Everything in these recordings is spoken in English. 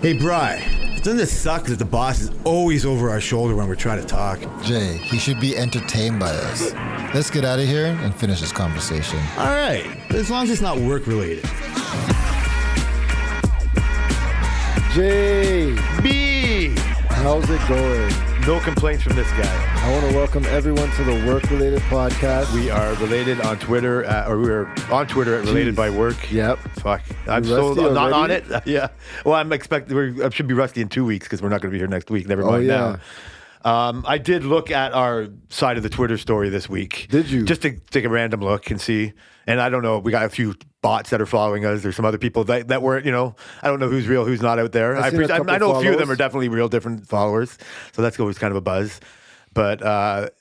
Hey, Bri, doesn't it suck that the boss is always over our shoulder when we're trying to talk? Jay, he should be entertained by us. Let's get out of here and finish this conversation. All right, as long as it's not work-related. Jay, B! how's it going? No complaints from this guy. I want to welcome everyone to the Work Related Podcast. We are related on Twitter, or we are on Twitter at Related by Work. Yep. Fuck. I'm rusty so not on already? it. Yeah. Well, I should be rusty in 2 weeks because we're not going to be here next week. Never mind yeah. now. I did look at our side of the Twitter story this week. Did you? Just to take a random look and see. And I don't know, we got a few bots that are following us. There's some other people that weren't, I don't know who's real, who's not out there. I've seen a couple I know a few of them follows. are definitely real different followers. So that's always kind of a buzz. But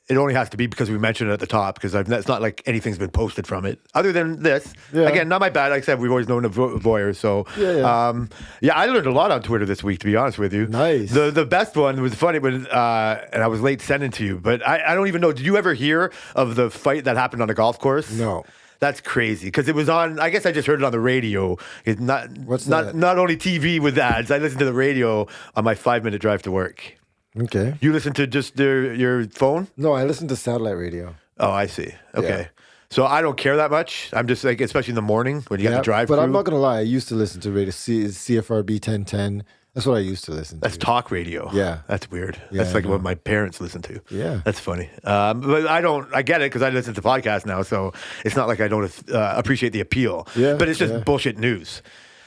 it only has to be because we mentioned it at the top, because it's not like anything's been posted from it. Other than this. Yeah. Again, not my bad. Like I said, we've always known a voyeur. So, Yeah. I learned a lot on Twitter this week, to be honest with you. Nice. The best one was funny, and I was late sending to you, but I don't even know. Did you ever hear of the fight that happened on a golf course? No. That's crazy because it was on. I guess I just heard it on the radio. It's not. What's not that? Not only TV with ads. I listened to the radio on my 5-minute drive to work. Okay. You listen to just your phone? No, I listen to satellite radio. Oh, I see. Okay. Yeah. So I don't care that much. I'm just like, especially in the morning when you have to drive. But through. I'm not going to lie. I used to listen to radio, CFRB 1010. That's what I used to listen to. That's talk radio. Yeah. That's weird. Yeah, That's I like know. what my parents listen to. Yeah. That's funny. But I get it because I listen to podcasts now. So it's not like I don't appreciate the appeal. Yeah, But it's just yeah. bullshit news.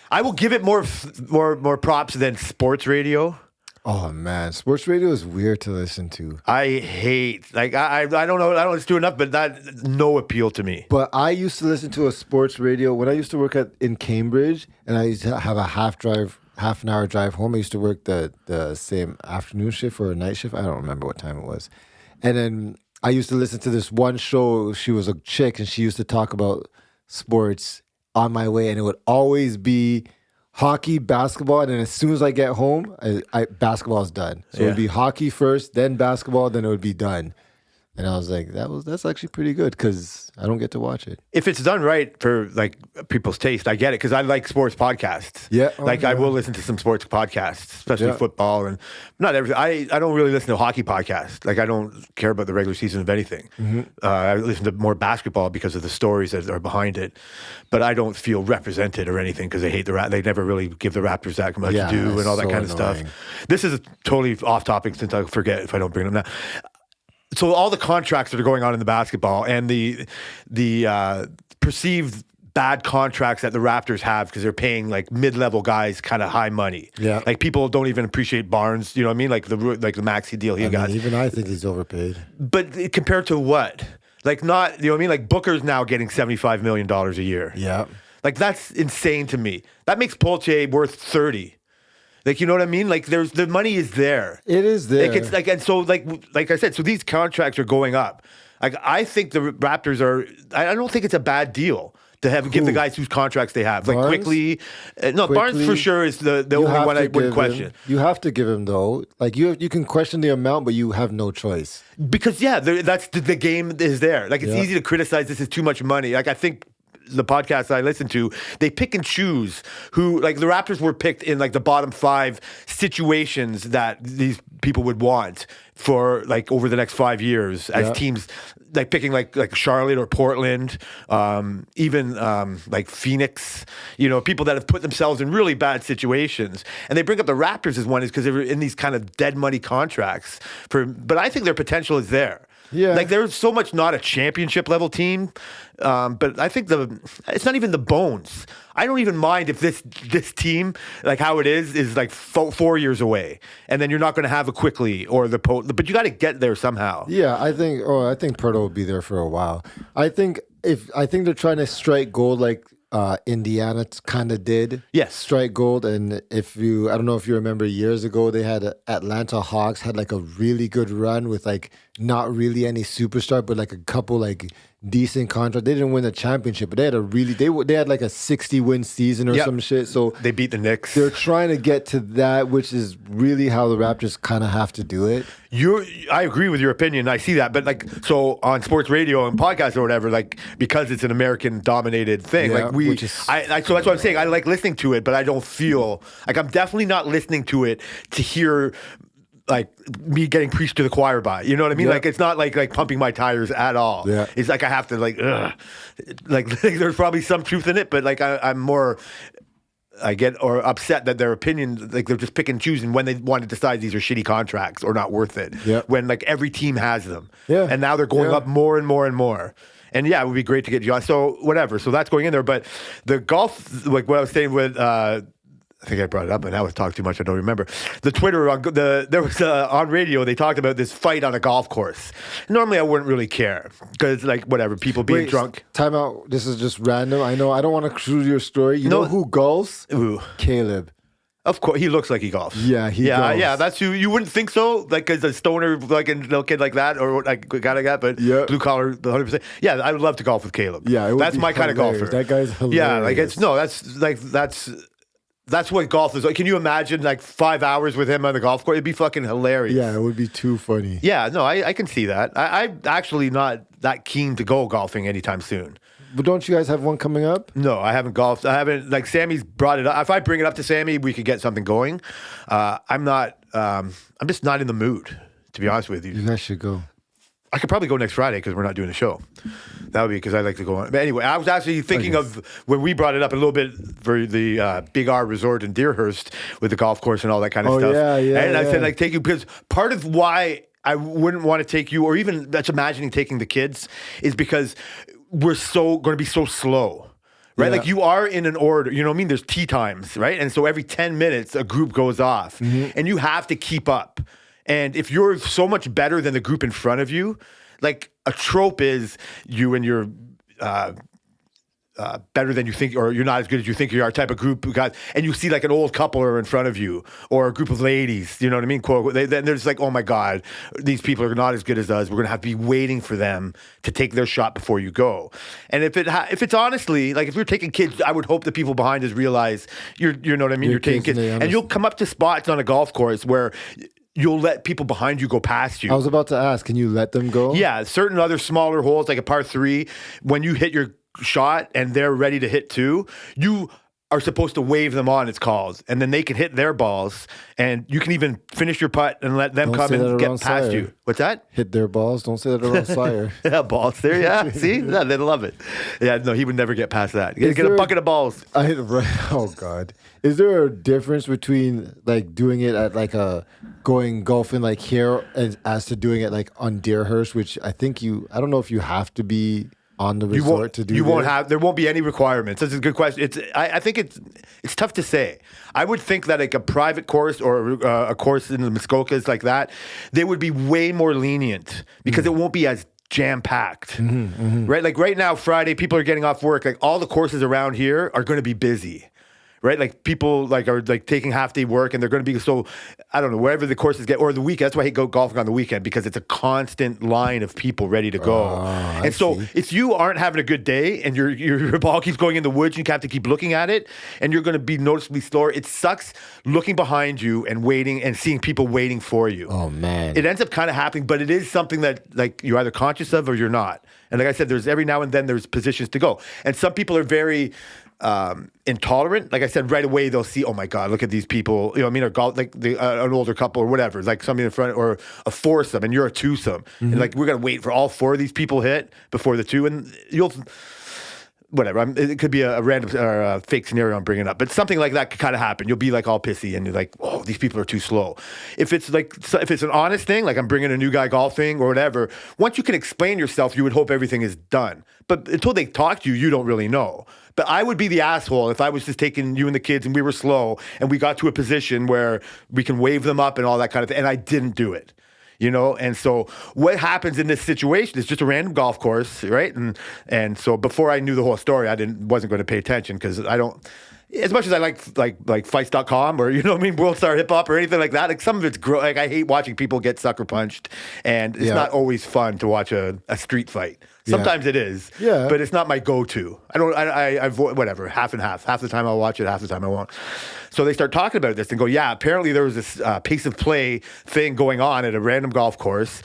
I will give it more props than sports radio. Oh, man. Sports radio is weird to listen to. I hate, like, I don't know. I don't listen to enough, but that no appeal to me. But I used to listen to a sports radio when I used to work in Cambridge, and I used to have a half an hour drive home. I used to work the same afternoon shift or a night shift. I don't remember what time it was. And then I used to listen to this one show. She was a chick, and she used to talk about sports on my way, and it would always be hockey, basketball, and then as soon as I get home, basketball's done. So it would be hockey first, then basketball, then it would be done. And I was like, that's actually pretty good because I don't get to watch it. If it's done right for like people's taste, I get it because I like sports podcasts. Yeah. Like I will listen to some sports podcasts, especially Yeah. football and not everything. I don't really listen to hockey podcasts. Like I don't care about the regular season of anything. Mm-hmm. I listen to more basketball because of the stories that are behind it. But I don't feel represented or anything because I hate they never really give the Raptors that much Yeah, due and it's all that so kind of annoying. stuff. This is totally off topic since I forget if I don't bring them now. So all the contracts that are going on in the basketball and the perceived bad contracts that the Raptors have because they're paying like mid-level guys kind of high money. Yeah. Like people don't even appreciate Barnes. You know what I mean? Like the maxi deal he got. Even I think he's overpaid. But compared to what? Like not, you know what I mean? Like Booker's now getting $75 million a year. Yeah. Like that's insane to me. That makes Polche worth 30. Like, you know what I mean? Like the money is there. It is there. Like it's like, and so like I said, so these contracts are going up. Like I think the Raptors are. I don't think it's a bad deal to give the guys whose contracts they have. Like Barnes? Quickly, no, Barnes Quickly, for sure is the You only have one to I wouldn't give question him- You have to give him though. Like you can question the amount, but you have no choice. because that's the game is there. Like it's Yeah. easy to criticize this is too much money. Like I think. The podcasts I listen to, they pick and choose who, like the Raptors were picked in like the bottom 5 situations that these people would want for like over the next 5 years as Yeah. teams, like picking like Charlotte or Portland, even like Phoenix, people that have put themselves in really bad situations. And they bring up the Raptors as one is because they were in these kind of dead money contracts but I think their potential is there. Yeah. Like they're so much not a championship level team, but I think it's not even the bones. I don't even mind if this team, like how it is like 4 years away, and then you're not going to have a Quickly or but you got to get there somehow. Yeah, I think Pirtle will be there for a while. I think they're trying to strike gold like Indiana kind of did. Yes. Strike gold. And I don't know if you remember years ago, they had Atlanta Hawks had like a really good run with like not really any superstar, but like a couple like decent contract. They didn't win the championship, but they had like a 60-win season or Yep. some shit. So They beat the Knicks. they're trying to get to that, which is really how the Raptors kind of have to do it. I agree with your opinion. I see that, but like, so on sports radio and podcasts or whatever, like, because it's an American dominated thing, Yeah, like so that's what I'm saying. I like listening to it, but I don't feel like I'm definitely not listening to it to hear like me getting preached to the choir by. You know what I mean? Yeah. Like, it's not like pumping my tires at all. Yeah. It's like I have to like, ugh. Like there's probably some truth in it, but like I'm more. I get or upset that their opinion, like they're just pick and choosing when they want to decide these are shitty contracts or not worth it. Yeah. When like every team has them. Yeah. And now they're going Yeah. up more and more and more. And yeah, it would be great to get John. So whatever. So that's going in there. But the golf, like what I was saying with, I think I brought it up, and I was talking too much. I don't remember. The Twitter there was on radio. They talked about this fight on a golf course. Normally, I wouldn't really care because, like, whatever, people being Wait, drunk. Time out. This is just random. I know. I don't want to cruise your story. You No. know who golfs? Ooh. Caleb. Of course, he looks like he golfs. Yeah, he yeah, golfs. yeah. That's who you wouldn't think so, like as a stoner, like a little kid like that, or like a guy like that. But Yeah. blue collar, 100%. Yeah, I would love to golf with Caleb. Yeah, it would that's be my kind of hilarious. golfer. That guy's Yeah, like hilarious. that's what golf is like. Can you imagine like 5 hours with him on the golf course? It'd be fucking hilarious. Yeah, it would be too funny. Yeah, no, I can see that. I'm actually not that keen to go golfing anytime soon. But don't you guys have one coming up? No, I haven't golfed. I haven't, like, Sammy's brought it up. If I bring it up to Sammy, we could get something going. I'm just not in the mood, to be honest with you. You guys should go. I could probably go next Friday because we're not doing a show. That would be because I like to go on. But anyway, I was actually thinking of when we brought it up a little bit for the Big R Resort in Deerhurst with the golf course and all that kind of Oh, stuff. yeah, And I yeah. said, like, take you because part of why I wouldn't want to take you, or even that's imagining taking the kids, is because we're going to be so slow. Right? Yeah. Like you are in an order, you know what I mean? There's tea times, right? And so every 10 minutes, a group goes off and you have to keep up. And if you're so much better than the group in front of you, like a trope is you and your better than you think, or you're not as good as you think you are type of group guys, and you see like an old couple are in front of you, or a group of ladies, you know what I mean? Quote, then they're just like, oh my God, these people are not as good as us. We're gonna have to be waiting for them to take their shot before you go. And if it's honestly like if you're taking kids, I would hope the people behind us realize you know what I mean. You're taking kids, kids, and they and you'll come up to spots on a golf course where you'll let people behind you go past you. I was about to ask, can you let them go? Yeah, certain other smaller holes, like a par 3, when you hit your shot and they're ready to hit 2, you are supposed to wave them on, it's called, and then they can hit their balls, and you can even finish your putt and let them Don't come say that and get around past Sire. you. What's that? Hit their balls. Don't say that around Sire. Yeah, balls there. Yeah, see, yeah, they love it. Yeah, no, he would never get past that. Is Get a there- bucket of balls. Oh God. Is there a difference between like doing it at like a going golfing like here as to doing it like on Deerhurst, which I don't know if you have to be on the resort to do There won't be any requirements. That's a good question. I think it's tough to say. I would think that like a private course or a course in the Muskokas like that, they would be way more lenient because it won't be as jam packed, right? Like right now, Friday, people are getting off work. Like all the courses around here are going to be busy. Right, like people like are like taking half day work, and they're going to be so. I don't know wherever the courses get or the weekend. That's why I hate go golfing on the weekend because it's a constant line of people ready to go. I And so see. if you aren't having a good day and your ball keeps going in the woods, you have to keep looking at it, and you're going to be noticeably slower. It sucks looking behind you and waiting and seeing people waiting for you. Oh man. It ends up kind of happening, but it is something that like you're either conscious of or you're not. And like I said, there's every now and then there's positions to go, and some people are very intolerant. Like I said, right away they'll see, oh my God, look at these people. You know what I mean? Or golf, like an older couple or whatever, like somebody in front or a foursome, and you're a twosome, and like we're gonna wait for all 4 of these people hit before the 2, and you'll. Whatever. It could be a random or a fake scenario I'm bringing up, but something like that could kind of happen. You'll be like all pissy, and you're like, "Oh, these people are too slow." If it's an honest thing, like I'm bringing a new guy golfing or whatever, once you can explain yourself, you would hope everything is done. But until they talk to you, you don't really know. But I would be the asshole if I was just taking you and the kids and we were slow and we got to a position where we can wave them up and all that kind of thing, and I didn't do it. You know, and so what happens in this situation is just a random golf course, right? And so before I knew the whole story, wasn't going to pay attention because as much as I like fights.com or, you know what I mean, World Star Hip Hop or anything like that, like some of it's like I hate watching people get sucker punched, and it's not always fun to watch a street fight. Sometimes it is, but it's not my go-to. I avoid, whatever, half and half. Half the time I'll watch it, half the time I won't. So they start talking about this and go, yeah, apparently there was this pace of play thing going on at a random golf course.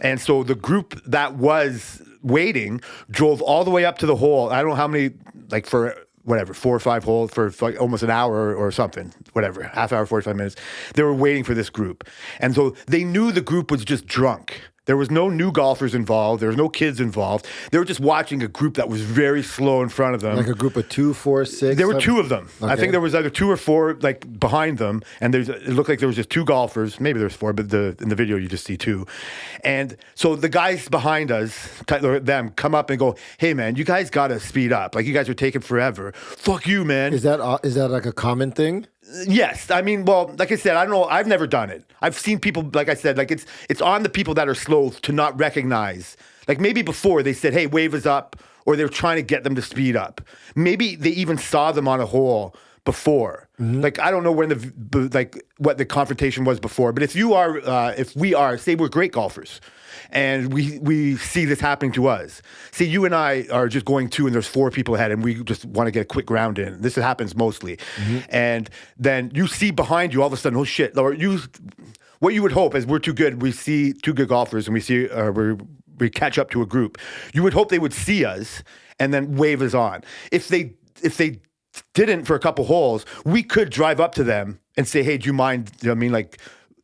And so the group that was waiting drove all the way up to the hole. I don't know how many, like for whatever, 4 or 5 holes for like almost an hour or something, whatever, half hour, 45 minutes. They were waiting for this group. And so they knew the group was just drunk. There was no new golfers involved. There was no kids involved. They were just watching a group that was very slow in front of them. Like a group of 2, 4, 6? There were 2 of them. Okay. I think there was either 2 or 4 like behind them, and it looked like there was just 2 golfers. Maybe there's 4, but in the video you just see 2. And so the guys behind us, them, come up and go, "Hey man, you guys gotta speed up. Like you guys are taking forever. Fuck you, man." Is that like a common thing? Yes. I mean, well, like I said, I don't know. I've never done it. I've seen people, like I said, like it's on the people that are slow to not recognize. Like maybe before they said, "Hey, wave us up," or they're trying to get them to speed up. Maybe they even saw them on a hole before. Like I don't know when what the confrontation was before, but if we are, say we're great golfers, and we see this happening to us. See, you and I are just going 2, and there's 4 people ahead, and we just want to get a quick round in. This happens mostly, and then you see behind you all of a sudden, oh shit! Or what you would hope is we're too good. We see 2 good golfers, and we see we catch up to a group. You would hope they would see us and then wave us on. If they didn't for a couple holes, we could drive up to them and say, "Hey, do you mind? You know what I mean, like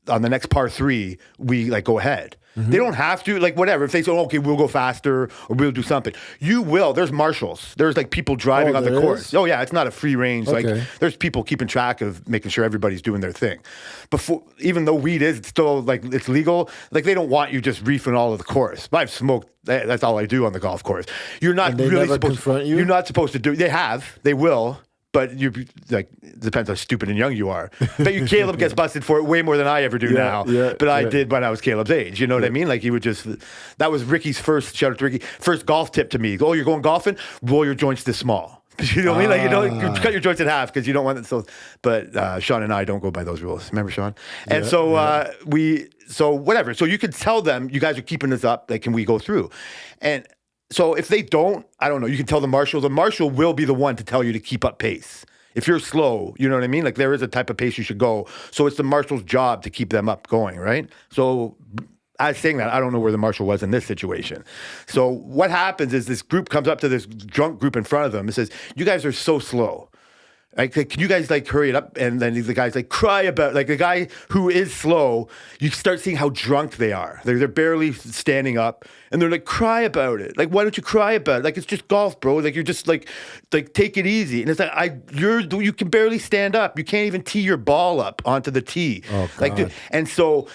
on the next par 3, we like go ahead." They don't have to, like whatever. If they say, "Okay, we'll go faster or we'll do something," you will. There's marshals. There's like people driving on the course. Oh yeah, it's not a free range. Okay. Like there's people keeping track of making sure everybody's doing their thing. Before, even though weed is still like it's legal, like they don't want you just reefing all of the course. I've smoked. That's all I do on the golf course. You're not And they really never supposed. confront you? You're not supposed to do. They will. But you like depends how stupid and young you are. But Caleb gets busted for it way more than I ever do now. But I did when I was Caleb's age. You know what I mean? Like he would just. That was Ricky's first. Shout out to Ricky. First golf tip to me. Oh, you're going golfing? Roll your joints this small. You know what I mean? Like you cut your joints in half because you don't want it so. But Sean and I don't go by those rules. Remember, Sean? And so whatever. So you could tell them, you guys are keeping this up. Like, can we go through? And. So if they don't, I don't know, you can tell the marshal. The marshal will be the one to tell you to keep up pace. If you're slow, you know what I mean? Like there is a type of pace you should go. So it's the marshal's job to keep them up going, right? So as saying that, I don't know where the marshal was in this situation. So what happens is this group comes up to this drunk group in front of them and says, "You guys are so slow. Like, can you guys like hurry it up?" And then the guy's like, cry about, like the guy who is slow, you start seeing how drunk they are. They're barely standing up and they're like, cry about it. Like, why don't you cry about it? Like, it's just golf, bro. Like, you're just like take it easy. And it's like, you can barely stand up. You can't even tee your ball up onto the tee. Oh, God. Like, dude, and so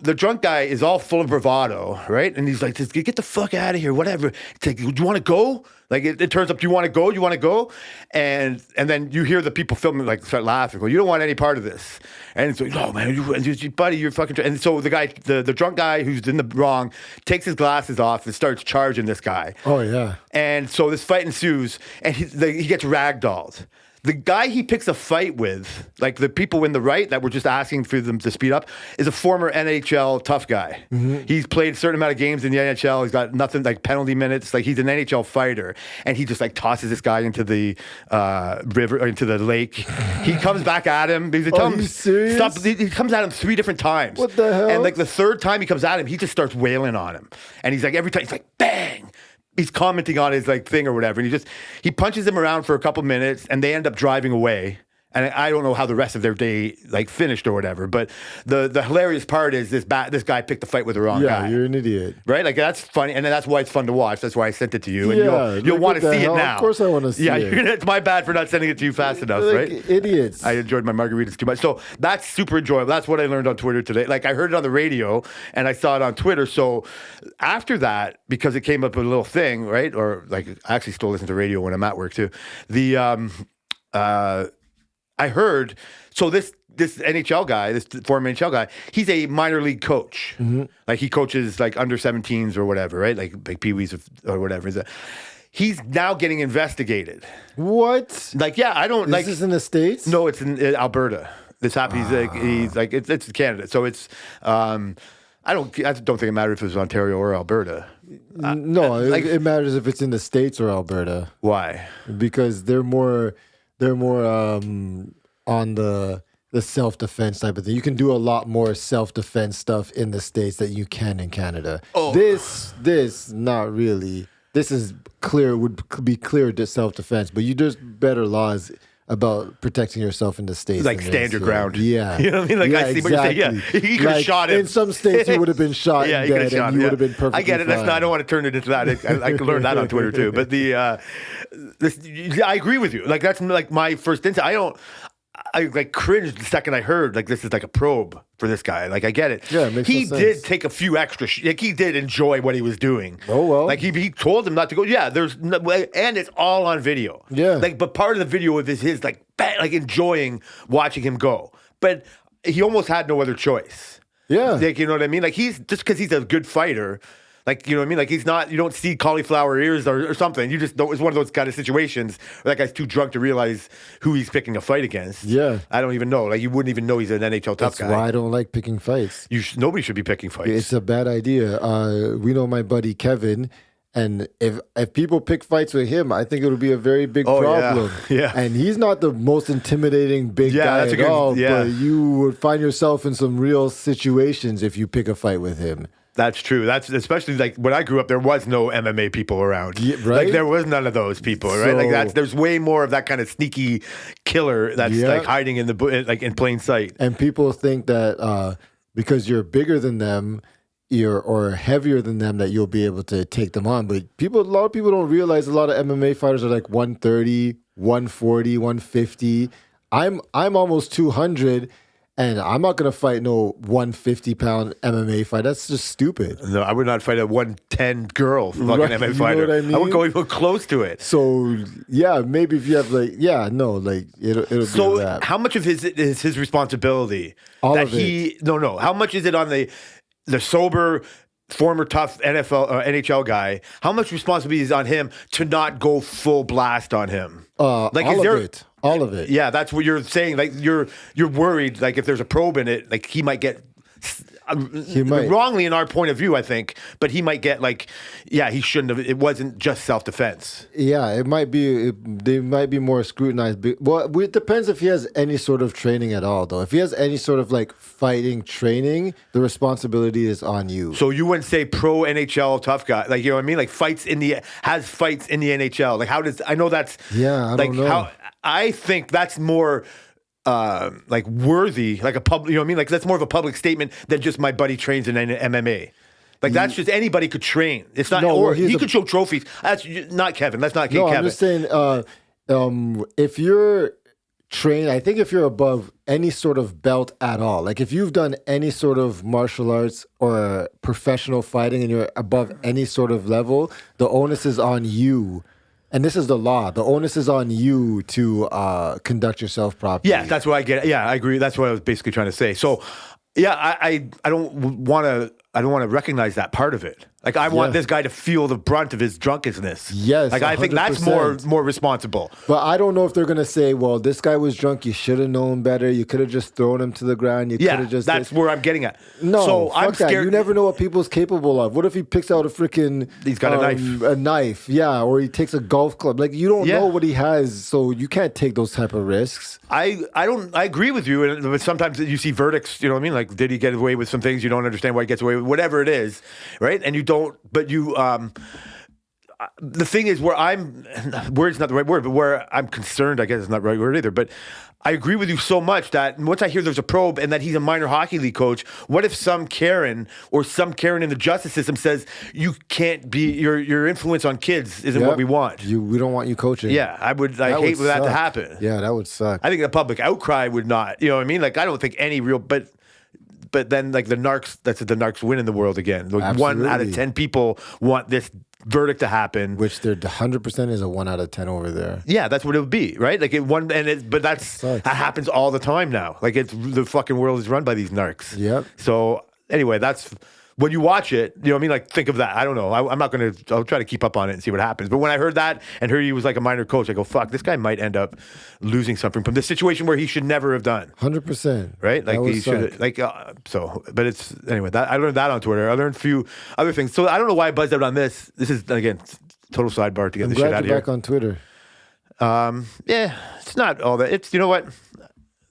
the drunk guy is all full of bravado, right? And he's like, just get the fuck out of here, whatever. It's like, do you want to go? Like it turns up, do you want to go? You want to go? And then you hear the people filming like start laughing. Go, you don't want any part of this. And it's like, oh man, buddy, you're fucking. And so the guy, the drunk guy who's in the wrong, takes his glasses off and starts charging this guy. Oh yeah. And so this fight ensues, and he gets ragdolled. The guy he picks a fight with, like the people in the right that were just asking for them to speed up, is a former NHL tough guy. He's played a certain amount of games in the NHL. He's got nothing like penalty minutes. Like he's an NHL fighter, and he just like tosses this guy into the river or into the lake. He comes back at him. They tell him, serious? stop. He comes at him 3 different times. What the hell? And like the 3rd time he comes at him, he just starts wailing on him. And he's like every time he's like bang. He's commenting on his like thing or whatever, and he punches him around for a couple minutes, and they end up driving away. And I don't know how the rest of their day like finished or whatever. But the hilarious part is this guy picked the fight with the wrong guy. Yeah, you're an idiot. Right? Like that's funny, and that's why it's fun to watch. That's why I sent it to you, and you'll want to see it now. Of course, I want to see it. Yeah, it's my bad for not sending it to you fast enough, Like right? idiots. I enjoyed my margaritas too much. So that's super enjoyable. That's what I learned on Twitter today. Like I heard it on the radio and I saw it on Twitter. So after that, because it came up with a little thing, right? Or like I actually still listen to radio when I'm at work too. I heard, so this NHL guy, this former NHL guy, he's a minor league coach. Like he coaches like under 17s or whatever, right? Like peewees or whatever. he's now getting investigated. What? Like, yeah, I don't like. This is in the States? No, it's in Alberta. This happened. He's like it's Canada. So it's. I don't think it matters if it was Ontario or Alberta. No, it matters if it's in the States or Alberta. Why? Because they're more on the self-defense type of thing. You can do a lot more self-defense stuff in the States that you can in Canada. Oh. This not really. This is clear, would be clear to self-defense, but there's better laws about protecting yourself in the States. Like than stand your here. ground. Yeah. You know what I mean? Like, I see what you're saying. Yeah. He could have shot him. In some states, he would have been shot Yeah, and he could have dead, shot and him. you Yeah. would have been perfectly I get it. That's fine. not, I don't want to turn it into that. I could learn that on Twitter too. But I agree with you. Like, that's like my first instinct. I like cringed the second I heard like this is like a probe for this guy. Like, I get it. Yeah, it makes he no sense. did take a few extra. Like, he did enjoy what he was doing. Oh, well. Like he told him not to go. Yeah, there's no, and it's all on video. Yeah. Like, but part of the video of his like enjoying watching him go. But he almost had no other choice. Yeah. Like, you know what I mean? Like, he's just because he's a good fighter. Like, you know what I mean? Like, he's not, you don't see cauliflower ears or something. You just don't, it's one of those kind of situations where that guy's too drunk to realize who he's picking a fight against. Yeah. I don't even know. Like, you wouldn't even know he's an NHL tough That's guy. why I don't like picking fights. Nobody should be picking fights. It's a bad idea. We know my buddy Kevin, and if people pick fights with him, I think it'll be a very big Oh, yeah. problem. Yeah. And he's not the most intimidating big Yeah, guy that's a at good- all, yeah. but you would find yourself in some real situations if you pick a fight with him. That's true. That's especially like when I grew up, there was no MMA people around. Yeah, right? Like, there was none of those people, right? Like, So- there's way more of that kind of sneaky killer that's Yeah. like hiding in like in plain sight. And people think that because you're bigger than them, or heavier than them, that you'll be able to take them on. But a lot of people don't realize a lot of MMA fighters are like 130, 140, 150. I'm almost 200, and I'm not gonna fight no 150-pound MMA fight. That's just stupid. No, I would not fight a 110 girl fucking Right, MMA you know fighter. what I I mean? would go even close to it. So yeah, maybe if you have it'll be So that. how much of his is his responsibility? All that of he no. How much is it on the sober former tough NFL NHL guy? How much responsibility is on him to not go full blast on him? Like, all of it. All of it. Yeah, that's what you're saying. Like, you're worried. Like, if there's a probe in it, like, he might get. might. Wrongly in our point of view, I think, but he might get like, yeah, he shouldn't have. It wasn't just self-defense. Yeah, it might be. They might be more scrutinized. Well, it depends if he has any sort of training at all, though. If he has any sort of like fighting training, the responsibility is on you. So you wouldn't say pro NHL tough guy, like, you know what I mean? Like, has fights in the NHL. Like, how does, I know that's, Yeah, I like, don't know. I think that's more like worthy, like a public, you know what I mean? Like, that's more of a public statement than just my buddy trains in MMA. Like, that's just anybody could train. It's not, No, or well, he's he a- could show trophies. That's not Kevin. Let's not get No, Kevin. I'm just saying. If you're trained, I think if you're above any sort of belt at all, like if you've done any sort of martial arts or professional fighting and you're above any sort of level, the onus is on you. And this is the law. The onus is on you to conduct yourself properly. Yeah, that's what I get. Yeah, I agree. That's what I was basically trying to say. So, yeah, I don't want to recognize that part of it. Like, I want Yeah. this guy to feel the brunt of his drunkenness. Yes, like, I think that's 100%. more responsible. But I don't know if they're gonna say, "Well, this guy was drunk. You should have known better. You could have just thrown him to the ground. You could Yeah, have just." that's where I'm getting at. No, so fuck I'm that. scared. You never know what people's capable of. What if he picks out a freaking? He's got a knife. A knife, yeah, or he takes a golf club. Like, you don't Yeah. know what he has, so you can't take those type of risks. I agree with you, but sometimes you see verdicts. You know what I mean? Like, did he get away with some things? You don't understand why he gets away with whatever it is, right? And you don't. But you. The thing is, word's not the right word, but where I'm concerned, I guess it's not the right word either. But I agree with you so much that once I hear there's a probe and that he's a minor hockey league coach, what if some Karen in the justice system says you can't be your influence on kids isn't what Yep. we want? We don't want you coaching. Yeah, I hate for that to suck. happen. Yeah, that would suck. I think the public outcry would not. You know what I mean? Like, I don't think any real, but then like the narcs win in the world again. Like, 1 out of Absolutely. 10 people want this verdict to happen. Which they're 100% is a 1 out of 10 over there. Yeah, that's what it would be, right? Like, but that Sucks. happens all the time now. Like, the fucking world is run by these narcs. Yep. So anyway, that's when you watch it, you know what I mean? Like, think of that. I don't know. I'm not going to, I'll try to keep up on it and see what happens. But when I heard that and heard he was like a minor coach, I go, fuck, this guy might end up losing something from this situation where he should never have done. 100%. Right? Like, he should, like, but it's, anyway, I learned that on Twitter. I learned a few other things. So I don't know why I buzzed out on this. This is, again, total sidebar to get the shit out of here. Back on Twitter. Yeah, it's not all that. It's, you know what?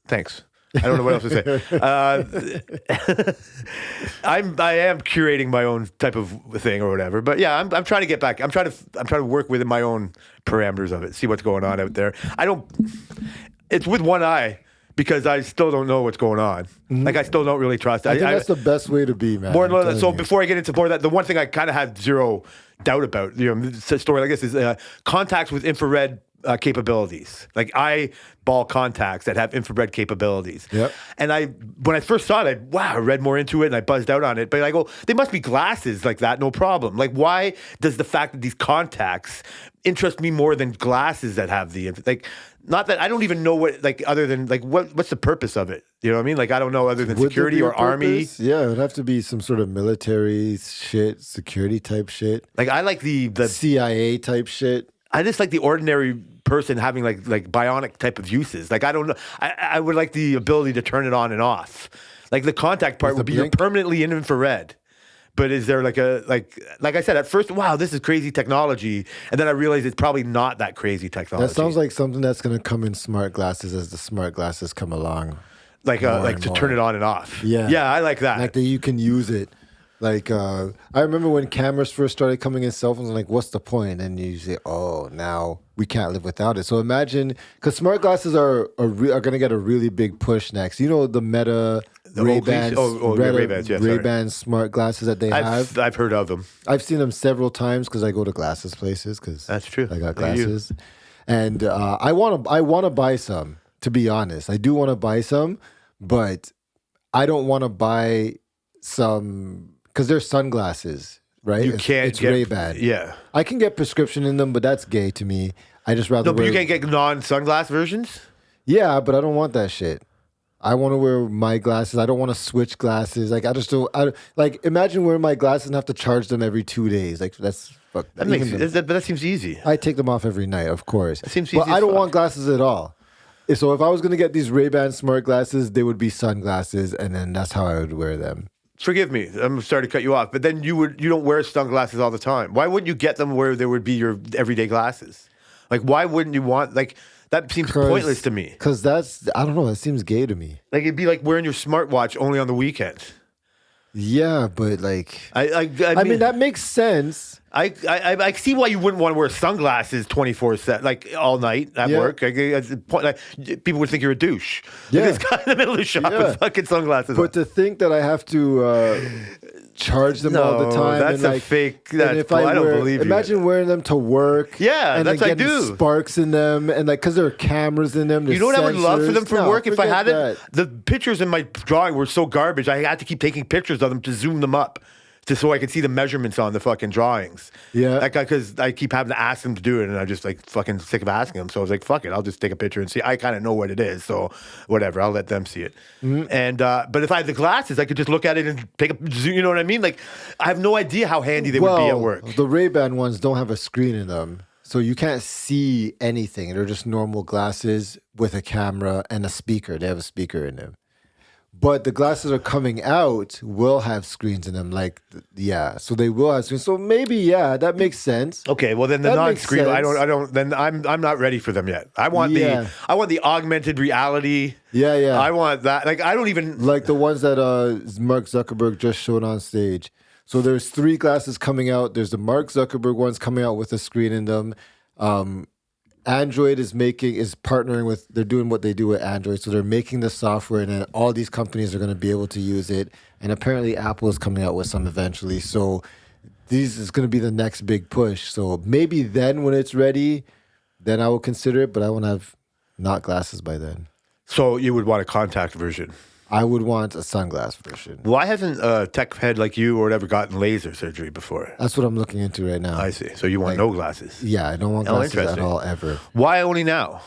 Thanks. I don't know what else to say. I am curating my own type of thing or whatever. But yeah, I'm trying to get back. I'm trying to work within my own parameters of it. See what's going on out there. It's with one eye because I still don't know what's going on. Mm-hmm. Like I still don't really trust. I think that's the best way to be, man. So before I get into more of that, the one thing I kind of had zero doubt about, you know, a story like this is contacts with infrared capabilities, like eyeball contacts that have infrared capabilities. Yep. And when I first saw it, I read more into it and I buzzed out on it. But I go, they must be glasses like that, no problem. Like, why does the fact that these contacts interest me more than glasses that have not that I don't even know what, like, other than like what's the purpose of it? You know what I mean? Like, I don't know other than security or army. Yeah, it would have to be some sort of military shit, security type shit. Like, I like the CIA type shit. I just like the ordinary person having like bionic type of uses. Like, I don't know. I would like the ability to turn it on and off. Like the contact part would be you're permanently in infrared. But is there like I said at first, wow, this is crazy technology, and then I realized it's probably not that crazy technology. That sounds like something that's going to come in smart glasses as the smart glasses come along. Like to turn it on and off. Yeah, yeah, I like that. Like that you can use it. Like, I remember when cameras first started coming in cell phones, like, what's the point? And you say, oh, now we can't live without it. So imagine, because smart glasses are going to get a really big push next. You know, the Meta Ray-Bans, Ray-Ban smart glasses that they have? I've heard of them. I've seen them several times because I go to glasses places because that's true. I got glasses. And I want to buy some, to be honest. I do want to buy some, but I don't want to buy some... Because they're sunglasses, right? It's Ray-Ban. Yeah. I can get prescription in them, but that's gay to me. I just rather but you can't get non-sunglass versions? Yeah, but I don't want that shit. I want to wear my glasses. I don't want to switch glasses. Like, I just don't... imagine wearing my glasses and have to charge them every 2 days. Like, that's... Fuck. But that seems easy. I take them off every night, of course. That seems easy. But I don't want glasses at all. So if I was going to get these Ray-Ban smart glasses, they would be sunglasses, and then that's how I would wear them. Forgive me, I'm sorry to cut you off, but then you don't wear sunglasses all the time. Why wouldn't you get them where there would be your everyday glasses? Like, why wouldn't you want, like, that seems pointless to me. Because that's, I don't know, that seems gay to me. Like, it'd be like wearing your smartwatch only on the weekend. Yeah, but like, I mean, that makes sense. I see why you wouldn't want to wear sunglasses 24/7, like all night at work. People would think you're a douche. Yeah, like this guy in the middle of the shop with fucking sunglasses. But to think that I have to charge them all the time, that's and a fake. I don't believe you. Imagine wearing them to work. Yeah, and that's what I do. Sparks in them, and like because there are cameras in them. You know what I would love for them for work if I had that. The pictures in my drawing were so garbage. I had to keep taking pictures of them to zoom them up. Just so I could see the measurements on the fucking drawings. Yeah. Like, because I keep having to ask them to do it, and I'm just like fucking sick of asking them. So I was like, fuck it, I'll just take a picture and see. I kind of know what it is, so whatever, I'll let them see it. Mm-hmm. And but if I had the glasses, I could just look at it and take a, you know what I mean? Like, I have no idea how handy they would be at work. The Ray-Ban ones don't have a screen in them, so you can't see anything. They're just normal glasses with a camera and a speaker. They have a speaker in them. But the glasses are coming out will have screens in them, so they will have screens. So maybe, that makes sense. Okay, well then the non-screen, I don't. Then I'm not ready for them yet. I want the augmented reality. Yeah. I want that. Like, I don't even like the ones that Mark Zuckerberg just showed on stage. So there's 3 glasses coming out. There's the Mark Zuckerberg ones coming out with a screen in them. Android is partnering with, they're doing what they do with Android. So they're making the software, and then all these companies are going to be able to use it. And apparently Apple is coming out with some eventually. So this is going to be the next big push. So maybe then when it's ready, then I will consider it, but I won't have not glasses by then. So you would want a contact version? I would want a sunglass version. Why hasn't a tech head like you or whatever gotten laser surgery before? That's what I'm looking into right now. I see. So you want no glasses? Yeah, I don't want glasses at all, ever. Why only now?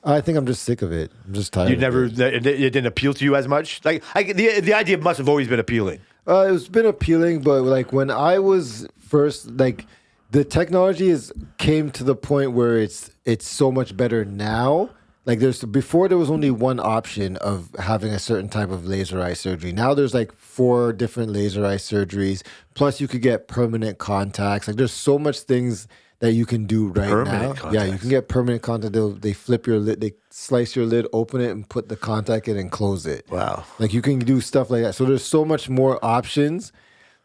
I think I'm just sick of it. I'm just tired. It didn't appeal to you as much? Like, the idea must have always been appealing. It's been appealing, but like when I was first, like the technology came to the point where it's so much better now. Like before there was only one option of having a certain type of laser eye surgery. Now there's like 4 different laser eye surgeries. Plus you could get permanent contacts. Like there's so much things that you can do right now. Permanent Yeah, you can get permanent contact. They flip your lid, they slice your lid, open it, and put the contact in and close it. Wow. Like you can do stuff like that. So there's so much more options.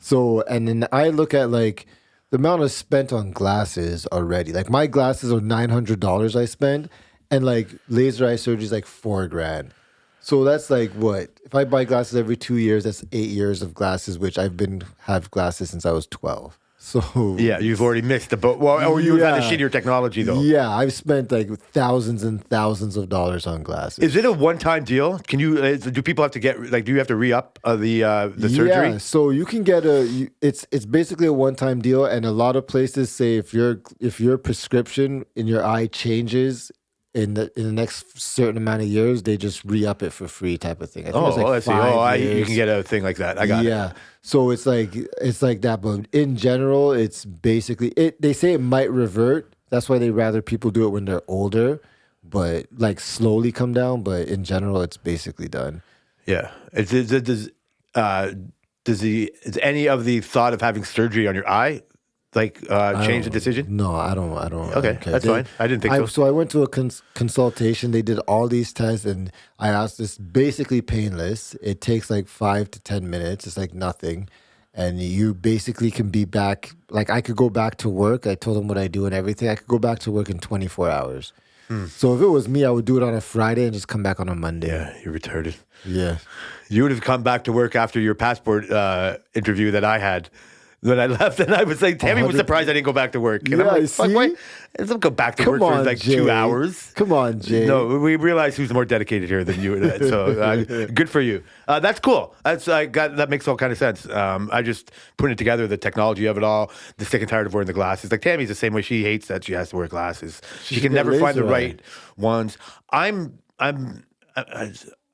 So and then I look at like the amount I spent on glasses already. Like my glasses are $900 I spend, and like laser eye surgery is like $4,000. So that's like what? If I buy glasses every 2 years, that's 8 years of glasses, which have glasses since I was 12. So Yeah, you've already missed the boat. Well, or you've had the Yeah. shittier technology though. yeah, I've spent like thousands and thousands of dollars on glasses. Is it a one-time deal? Can you? Do people have to get like? Do you have to re-up the surgery? Yeah, so you can get it's basically a one-time deal, and a lot of places say if your prescription in your eye changes in the next certain amount of years, they just re-up it for free type of thing. I think it's like I see. 5 You years. can get a thing like that. I got it. Yeah. So it's like that, but in general, it's basically they say it might revert. That's why they rather people do it when they're older, but like slowly come down. But in general, it's basically done. Yeah. Is any of the thought of having surgery on your eye like change the decision? No, I don't. Okay, that's fine. I didn't think so. So I went to a consultation. They did all these tests, and I asked this basically painless. It takes like 5 to 10 minutes. It's like nothing. And you basically can be back. Like I could go back to work. I told them what I do and everything. I could go back to work in 24 hours. So if it was me, I would do it on a Friday and just come back on a Monday. Yeah, you're retarded. Yeah. You would have come back to work after your passport interview that I had when I left, and I was like, Tammy was 100%. surprised I didn't go back to work. And I'm Yeah, like, fuck, see? why? I don't go back to work Come for on, like Jay. 2 hours. Come on, Jay. No, we realize who's more dedicated here than you. So good for you. That's cool. That makes all kind of sense. I just putting it together, the technology of it all, the sick and tired of wearing the glasses. Like Tammy's the same way. She hates that she has to wear glasses. She should can get never find the laser eye. right ones.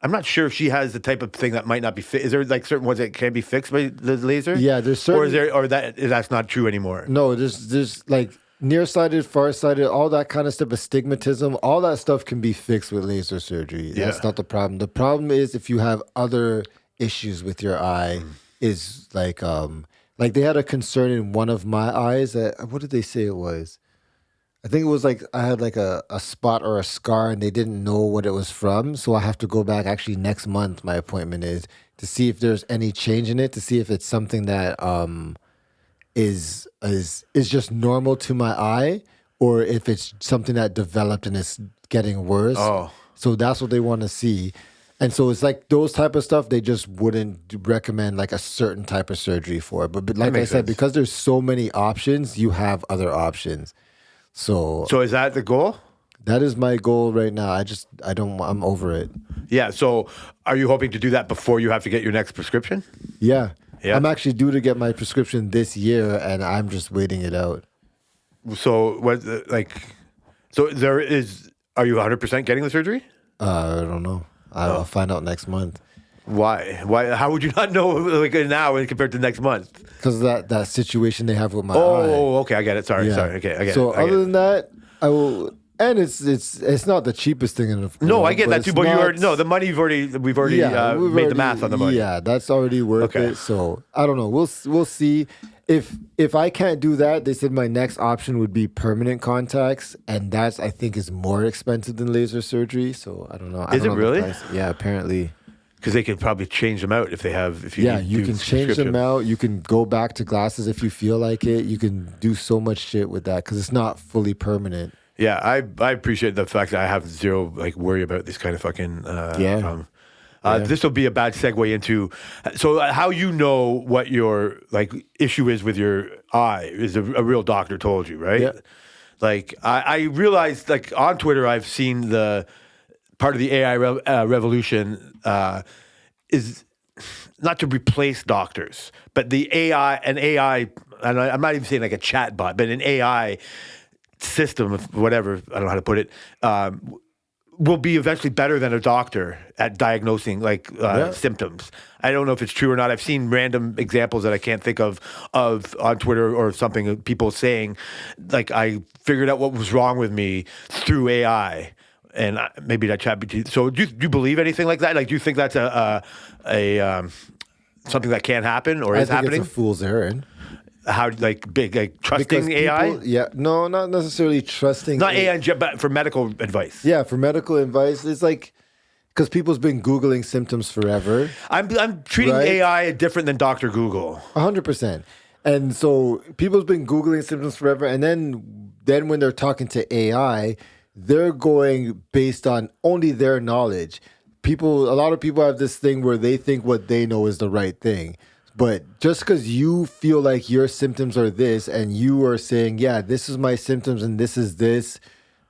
I'm not sure if she has the type of thing that might not be fit. Is there like certain ones that can be fixed by the laser? Yeah, there's Or is certain- there, or that's not true anymore? No, there's like nearsighted, farsighted, all that kind of stuff, astigmatism, all that stuff can be fixed with laser surgery. That's Yeah. not the problem. The problem is if you have other issues with your eye, is like they had a concern in one of my eyes that what did they say it was? I think it was like I had like a spot or a scar and they didn't know what it was from. So I have to go back actually next month, my appointment is to see if there's any change in it, to see if it's something that is just normal to my eye or if it's something that developed and it's getting worse. Oh. So that's what they want to see. And so it's like those type of stuff they just wouldn't recommend like a certain type of surgery for. But like I makes said, sense. because there's so many options, you have other options. So So is that the goal? that is my goal right now. I'm over it. Yeah. So are you hoping to do that before you have to get your next prescription? Yeah. Yeah. I'm actually due to get my prescription this year and I'm just waiting it out. So what so there is, are you 100% getting the surgery? I don't know. I'll find out next month. Why? How would you not know like now compared to next month? Because that situation they have with my eye. Oh, okay. I get it. Sorry. Yeah. Sorry. Okay. I get so it. I get other it. than that, I will, and it's not the cheapest thing in the No, world, I get that too. it's But you not- already, no, the money we've already we've made the already- math on the money. Yeah, that's already worth Okay. it. So I don't know. We'll see. If I can't do that, they said my next option would be permanent contacts, and that's I think is more expensive than laser surgery. So I don't know. I Is don't it know the really? price. Yeah, apparently. Because they could probably change them out if they have. If you Yeah, need you to can do change them prescription. out. You can go back to glasses if you feel like it. You can do so much shit with that because it's not fully permanent. Yeah, I appreciate the fact that I have zero like worry about this kind of fucking. Yeah. This will be a bad segue into so how you know what your like issue is with your eye is a real doctor told you, right? Yeah. Like I realized like on Twitter I've seen the part of the AI revolution is not to replace doctors, but the AI and I'm not even saying like a chat bot, but an AI system of whatever, I don't know how to put it, will be eventually better than a doctor at diagnosing like symptoms. I don't know if it's true or not. I've seen random examples that I can't think of on Twitter or something, people saying like, I figured out what was wrong with me through AI. And maybe that ChatGPT. So do you believe anything like that? Like, do you think that's a something that can happen or is happening? It's a fool's errand. How like trusting Because AI? people- yeah, no, not necessarily trusting. Not AI, but for medical advice. Yeah, for medical advice, it's like because people's been Googling symptoms forever. I'm treating Right? AI different than Dr. Google. 100%. And so people's been Googling symptoms forever. And then when they're talking to AI, they're going based on only their knowledge. A lot of people have this thing where they think what they know is the right thing. But just because you feel like your symptoms are this and you are saying, yeah, this is my symptoms and this is this,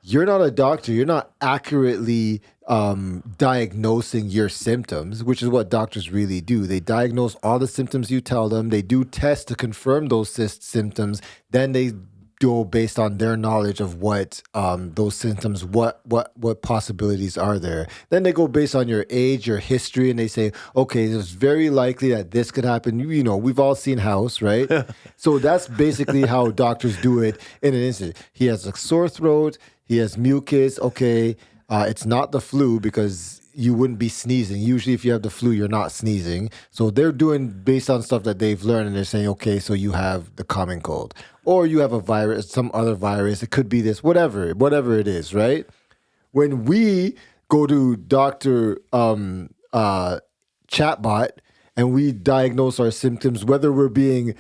you're not a doctor. You're not accurately diagnosing your symptoms, which is what doctors really do. They diagnose all the symptoms you tell them. They do tests to confirm those symptoms. Then they go based on their knowledge of what those symptoms, what possibilities are there. Then they go based on your age, your history, and they say, okay, it's very likely that this could happen. You know, we've all seen House, right? So that's basically how doctors do it in an instant. He has a sore throat. He has mucus. Okay, it's not the flu because you wouldn't be sneezing. Usually if you have the flu, you're not sneezing. So they're doing based on stuff that they've learned, and they're saying, okay, so you have the common cold. Or you have a virus, some other virus. It could be this, whatever it is, right? When we go to Dr. Chatbot and we diagnose our symptoms, whether we're being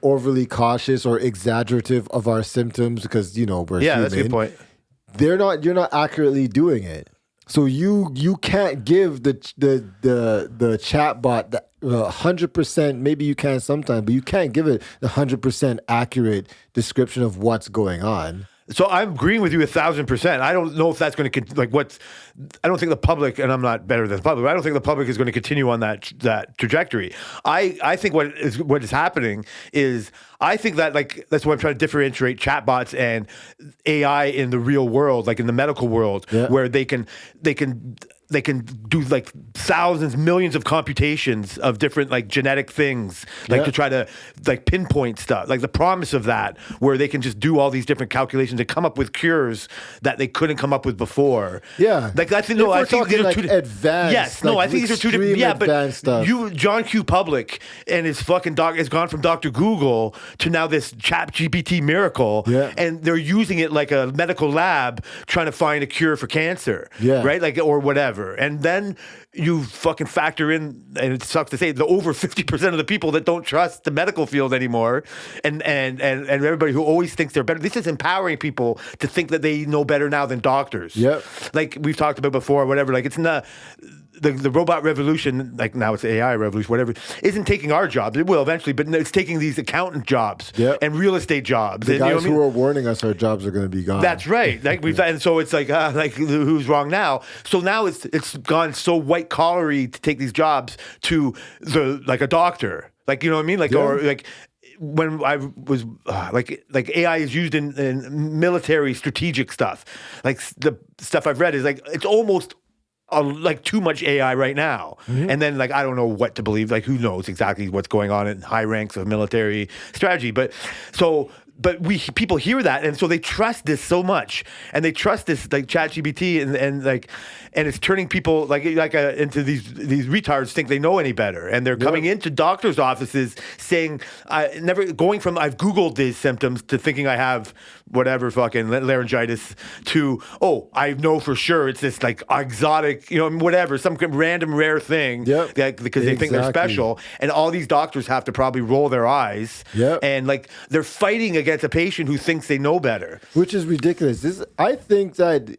overly cautious or exaggerative of our symptoms because, you know, we're human. That's a good point. You're not accurately doing it. So you can't give the chatbot the 100%. Maybe you can sometimes, but you can't give it the 100% accurate description of what's going on. So I'm agreeing with you 1,000%. I don't know if that's going to I don't think the public, and I'm not better than the public, but I don't think the public is going to continue on that trajectory. I think what is happening is I think that that's why I'm trying to differentiate chatbots and AI in the real world, like in the medical world, where they can do like thousands, millions of computations of different like genetic things, to try to like pinpoint stuff, like the promise of that, where they can just do all these different calculations and come up with cures that they couldn't come up with before. Yeah. Like I think these are two advanced. Yes, no, I think these are two different. Yeah, but stuff. John Q. Public and his fucking doc has gone from Dr. Google to now this ChatGPT miracle, and they're using it like a medical lab trying to find a cure for cancer, right? Like or whatever. And then you fucking factor in, and it sucks to say, the over 50% of the people that don't trust the medical field anymore, and everybody who always thinks they're better. This is empowering people to think that they know better now than doctors. Yep. Like we've talked about before, whatever. Like it's not the robot revolution, like now it's the AI revolution, whatever, isn't taking our jobs. It will eventually, but it's taking these accountant jobs and real estate jobs. The and, guys who are warning us our jobs are going to be gone. That's right. Like and so it's like who's wrong now? So now it's gone so white collary to take these jobs to like a doctor. Like, you know what I mean? Like or like when I was like AI is used in military strategic stuff. Like the stuff I've read is like it's almost like too much AI right now. And then like I don't know what to believe. Like who knows exactly what's going on in high ranks of military strategy. But people hear that, and so they trust this so much, and they trust this like ChatGPT, and it's turning people into these retards think they know any better, and they're coming into doctors' offices saying I've Googled these symptoms to thinking I have whatever fucking laryngitis to I know for sure it's this like exotic whatever some random rare thing because they think they're special, and all these doctors have to probably roll their eyes and like they're fighting against a patient who thinks they know better, which is ridiculous. I think that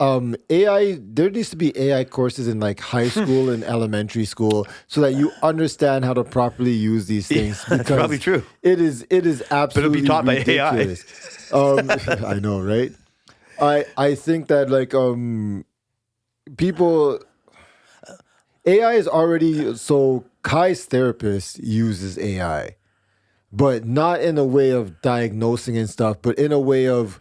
AI, there needs to be AI courses in like high school and elementary school so that you understand how to properly use these things. That's probably true. It is absolutely but it'll be taught ridiculous. by AI. I know, right? I think that like people, AI is already, so Kai's therapist uses AI, but not in a way of diagnosing and stuff, but in a way of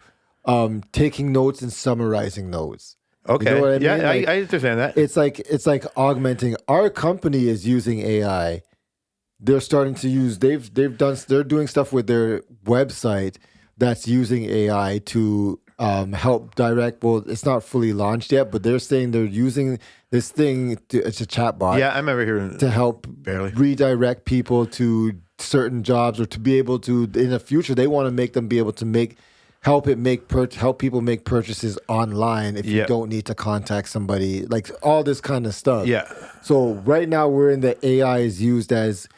taking notes and summarizing notes. Okay. You know what I mean? Yeah, Like, I understand that. it's like augmenting. Our company is using AI. They're starting to use. They're doing stuff with their website that's using AI to help direct. Well, it's not fully launched yet, but they're saying they're using this thing. It's a chatbot. Yeah, I remember hearing To help Barely. redirect people to certain jobs, or to be able to in the future they want to make them be able to help people make purchases online if you Yeah. don't need to contact somebody, like all this kind of stuff. Yeah. So right now we're in the AI is used as,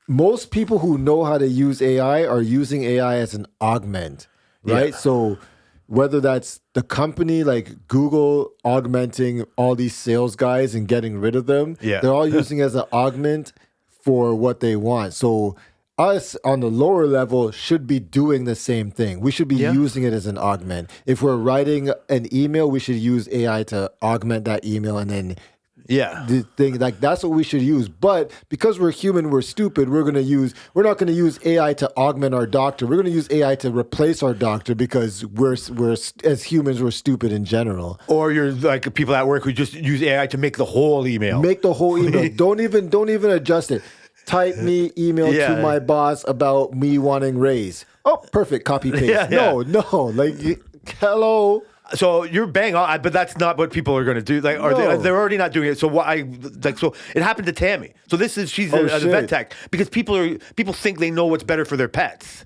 most people who know how to use AI are using AI as an augment, right? Yeah. So whether that's the company like Google augmenting all these sales guys and getting rid of them, Yeah. they're all using it as an augment for what they want. So us on the lower level should be doing the same thing. We should be Yeah. using it as an augment. If we're writing an email, we should use AI to augment that email, and then Yeah. the thing, like that's what we should use. But because we're human, we're stupid. We're not gonna use AI to augment our doctor. We're gonna use AI to replace our doctor because we're as humans we're stupid in general. Or you're like people at work who just use AI to make the whole email. Make the whole email. Don't even adjust it. Type me email Yeah. to my boss about me wanting raise. Oh, perfect. Copy paste. Yeah, No, like hello. So you're bang on, but that's not what people are going to do. Like, or No. they're already not doing it. So so it happened to Tammy. So she's Oh, a shit. vet tech because people think they know what's better for their pets.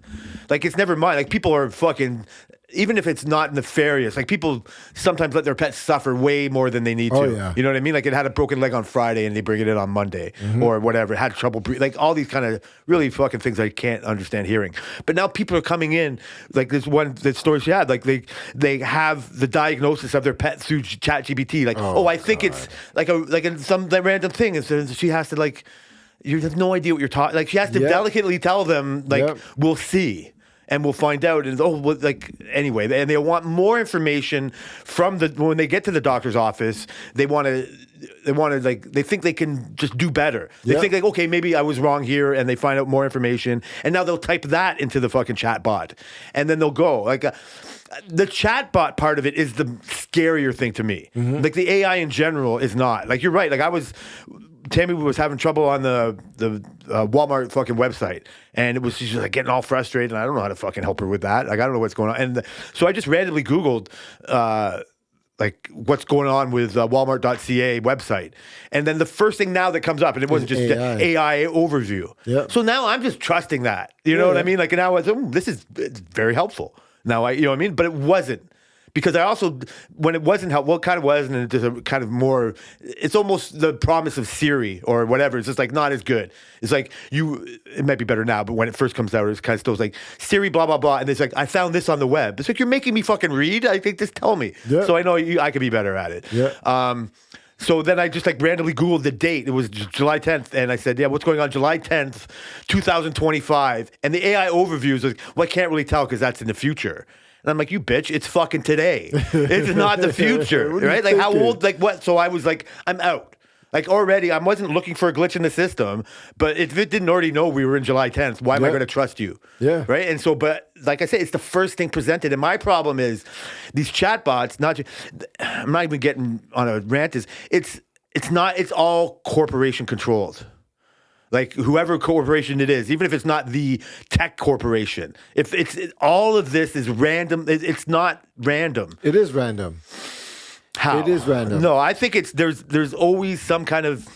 Like it's never mind. Like people are fucking. Even if it's not nefarious, like people sometimes let their pets suffer way more than they need to. Oh, yeah. You know what I mean? Like it had a broken leg on Friday and they bring it in on Monday or whatever. It had trouble breathing. Like all these kind of really fucking things I can't understand hearing. But now people are coming in, like this story she had, like they have the diagnosis of their pet through ChatGPT. Like, I think it's like some random thing. And so she has to like, you have no idea what you're talking. Like she has to Yep. delicately tell them, like, Yep. we'll see. And we'll find out. And anyway, and they want more information from when they get to the doctor's office. They want to they think they can just do better. They Yeah. think like, okay, maybe I was wrong here, and they find out more information, and now they'll type that into the fucking chat bot, and then they'll go like. The chatbot part of it is the scarier thing to me. Like the AI in general is not. Like you're right. Like Tammy was having trouble on the Walmart fucking website, and she's just like getting all frustrated, and I don't know how to fucking help her with that. Like I don't know what's going on, and so I just randomly Googled like what's going on with Walmart.ca website, and then the first thing now that comes up, and it wasn't just AI overview. Yep. So now I'm just trusting that. You know what I mean? Like now it's it's very helpful. Now you know what I mean, but it wasn't. Because I also, when it wasn't helpful, well, it kind of was, and it's just a kind of more, it's almost the promise of Siri or whatever. It's just like not as good. It's like it might be better now, but when it first comes out, it's kind of still like Siri, blah, blah, blah. And it's like, I found this on the web. It's like, you're making me fucking read? I think, just tell me. Yeah. So I know I could be better at it. Yeah. So then I just like randomly Googled the date. It was July 10th. And I said, yeah, what's going on July 10th, 2025? And the AI overview is like, well, I can't really tell because that's in the future. And I'm like, you bitch, it's fucking today. It's not the future, What are you right? Like how thinking? old, like what? So I was like, I'm out. Like already, I wasn't looking for a glitch in the system, but if it didn't already know we were in July 10th, why am I going to trust you? Yeah. Right? And so, but like I said, it's the first thing presented. And my problem is these chatbots, I'm not even getting on a rant, it's all corporation controlled. Like whoever corporation it is, even if it's not the tech corporation, if all of this is random, it's not random. It is random. How? It is random. No, I think there's always some kind of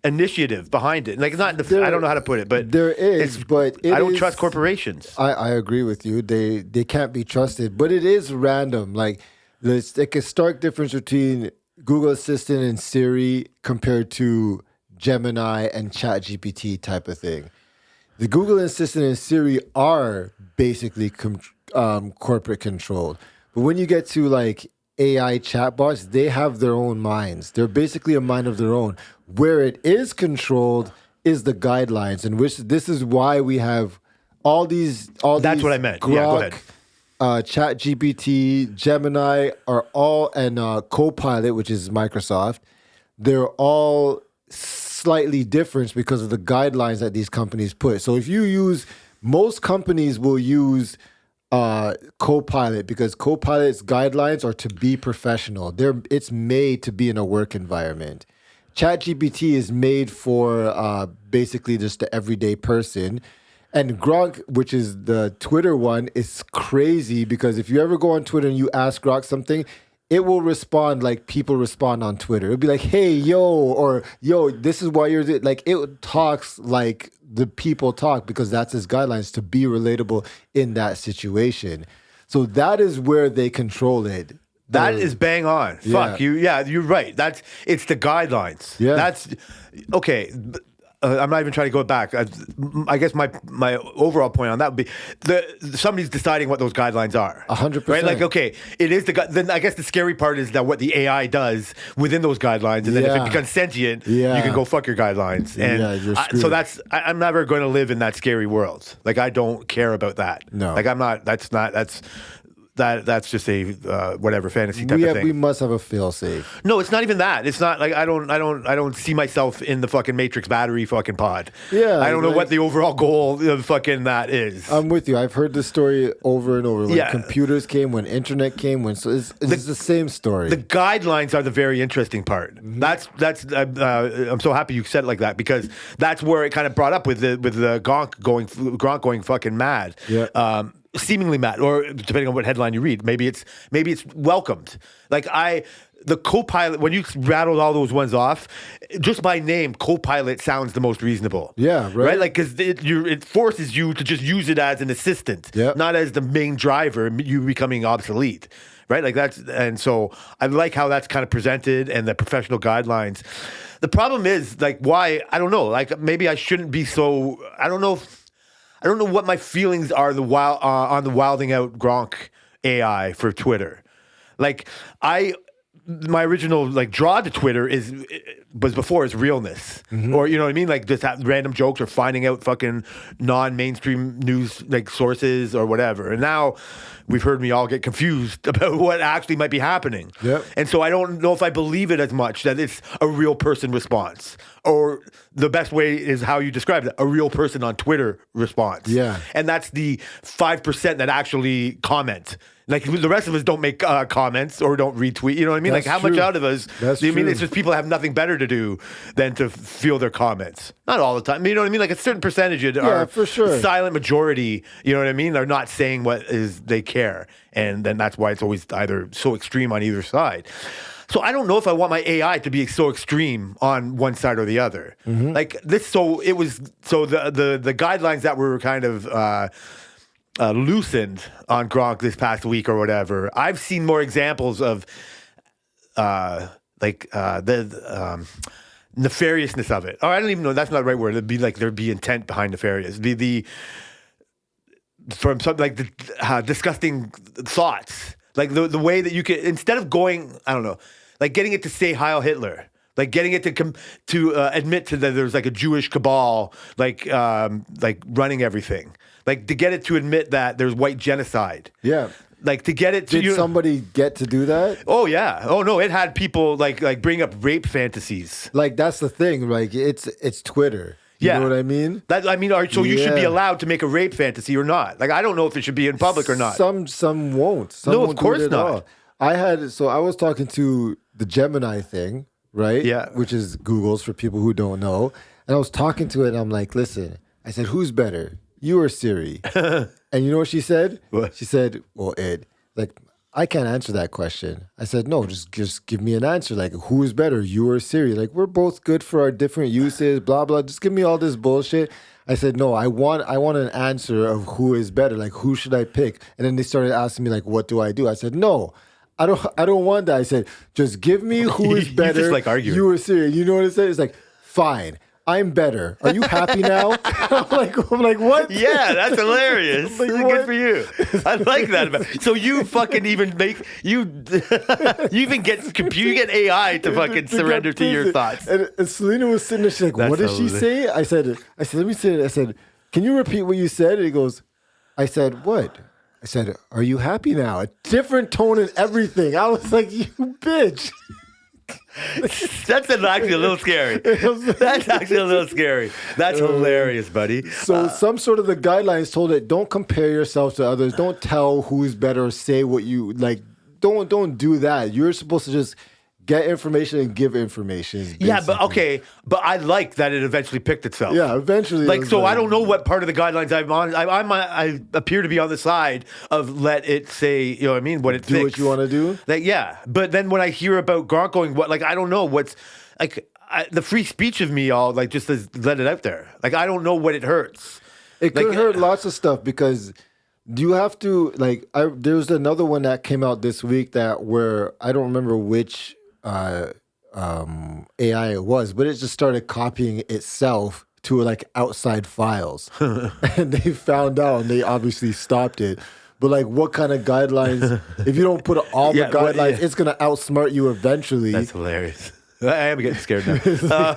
initiative behind it. Like it's not. I don't know how to put it, but there is. But I don't trust corporations. I agree with you. They can't be trusted. But it is random. Like there's like a stark difference between Google Assistant and Siri compared to Gemini and ChatGPT type of thing. The Google Assistant and Siri are basically corporate controlled. But when you get to like AI chatbots, they have their own minds. They're basically a mind of their own. Where it is controlled is the guidelines, in which this is why we have all these. That's what I meant. Yeah, go ahead. ChatGPT, Gemini are all, and Copilot, which is Microsoft, they're all slightly different because of the guidelines that these companies put. So if you use, most companies will use Copilot, because Copilot's guidelines are to be professional. It's made to be in a work environment. ChatGPT is made for basically just the everyday person. And Grok, which is the Twitter one, is crazy because if you ever go on Twitter and you ask Grok something, it will respond like people respond on Twitter. It'll be like, hey, yo, or yo, this is why you're like, it talks like the people talk because that's his guidelines to be relatable in that situation. So that is where they control it. That is bang on. Fuck you. Yeah, you're right. It's the guidelines. Yeah. That's okay. I'm not even trying to go back. I guess my overall point on that would be somebody's deciding what those guidelines are. 100%. Right? Like, okay, it is then I guess the scary part is that what the AI does within those guidelines, and then if it becomes sentient, you can go fuck your guidelines. And you're screwed. so I'm never going to live in that scary world. Like, I don't care about that. No. Like, I'm not. That's just a whatever fantasy type of thing. We must have a fail safe. No, it's not even that. It's not like I don't see myself in the fucking Matrix battery fucking pod. Yeah, I don't know like- what the overall goal of fucking that is. I'm with you. I've heard this story over and over. When Yeah. computers came, when internet came, so it's the same story. The guidelines are the very interesting part. Mm-hmm. That's I'm so happy you said it like that because that's where it kind of brought up with the Gronk going fucking mad. Yeah. Seemingly mad, or depending on what headline you read, maybe it's welcomed. Like the Copilot, when you rattled all those ones off, just by name, Copilot sounds the most reasonable. Yeah, right. Like because it forces you to just use it as an assistant, Yep. not as the main driver. You becoming obsolete. Right, like and so I like how that's kind of presented and the professional guidelines. The problem is like why I don't know. Like maybe I shouldn't be so. I don't know what my feelings are on the wilding out Gronk AI for Twitter. Like my original like draw to Twitter was before his realness, or you know what I mean, like just random jokes or finding out fucking non-mainstream news like sources or whatever. And now we've heard me all get confused about what actually might be happening. Yep. And so I don't know if I believe it as much that it's a real person response, or the best way is how you described it, a real person on Twitter response. Yeah. And that's the 5% that actually comment. Like the rest of us don't make comments or don't retweet. You know what I mean? That's like how much true. out of us? That's I mean, true. it's just people have nothing better to do than to feel their comments. Not all the time. You know what I mean? Like a certain percentage are for sure. silent majority. You know what I mean? They're not saying what is they care, and then that's why it's always either so extreme on either side. So I don't know if I want my AI to be so extreme on one side or the other. Like this, so the guidelines that were kind of loosened on Gronk this past week or whatever. I've seen more examples of the nefariousness of it. Or I don't even know. That's not the right word. It'd be like there'd be intent behind nefarious. From something like the disgusting thoughts. Like the way that you can, instead of going, I don't know, like getting it to say Heil Hitler, like getting it to admit to that there's like a Jewish cabal, like running everything, like to get it to admit that there's white genocide. Yeah. Like to get it to Did somebody get to do that? Oh yeah. Oh no, it had people like bring up rape fantasies. Like that's the thing. Like it's Twitter. You know what I mean? So you should be Yeah. allowed to make a rape fantasy or not. Like I don't know if it should be in public or not. Some won't. Some No, of won't do course it at not. all. I was talking to the Gemini thing, right? Yeah. Which is Google's for people who don't know. And I was talking to it and I'm like, listen, I said, who's better? You or Siri? And you know what she said? What? She said, well, Ed, like, I can't answer that question. I said, no, just give me an answer. Like, who is better, you or Siri? Like, we're both good for our different uses, blah, blah. Just give me all this bullshit. I said, no, I want an answer of who is better. Like, who should I pick? And then they started asking me, like, what do? I said, no, I don't want that. I said, just give me who is You better, just like arguing. you or Siri. You know what I said? It's like, fine. I'm better. Are you happy now? I'm like, what? Yeah, that's hilarious. Like, Good what? for you. I like that. So you fucking even you even get AI to fucking surrender to your thoughts. And Selena was sitting there. She's like, That's "What did she hilarious. say?" I said, let me say it. I said, "Can you repeat what you said?" And he goes, "I said what?" I said, "Are you happy now?" A different tone and everything. I was like, "You bitch." That's actually a little scary. That's actually a little scary. That's hilarious, buddy. So some sort of the guidelines told it, don't compare yourself to others. Don't tell who's better or say what you like. Don't do that. You're supposed to just get information and give information. Yeah, but basically. okay. But I like that it eventually picked itself. Yeah, eventually. Like, it was so I don't know what part of the guidelines I'm on. I appear to be on the side of let it say, you know what I mean, what it do thinks. what you want to do. Like, yeah. But then when I hear about Gronk going, what, like, I don't know what's, like, the free speech of me all, like, just to let it out there. Like, I don't know what it hurts. It could Like, hurt lots of stuff because you have to like. There's another one that came out this week that where I don't remember which AI it was, but it just started copying itself to like outside files, and they found out, and they obviously stopped it. But like, what kind of guidelines? If you don't put all the Yeah, what- guidelines, yeah. it's gonna outsmart you eventually. That's hilarious. I am getting scared now.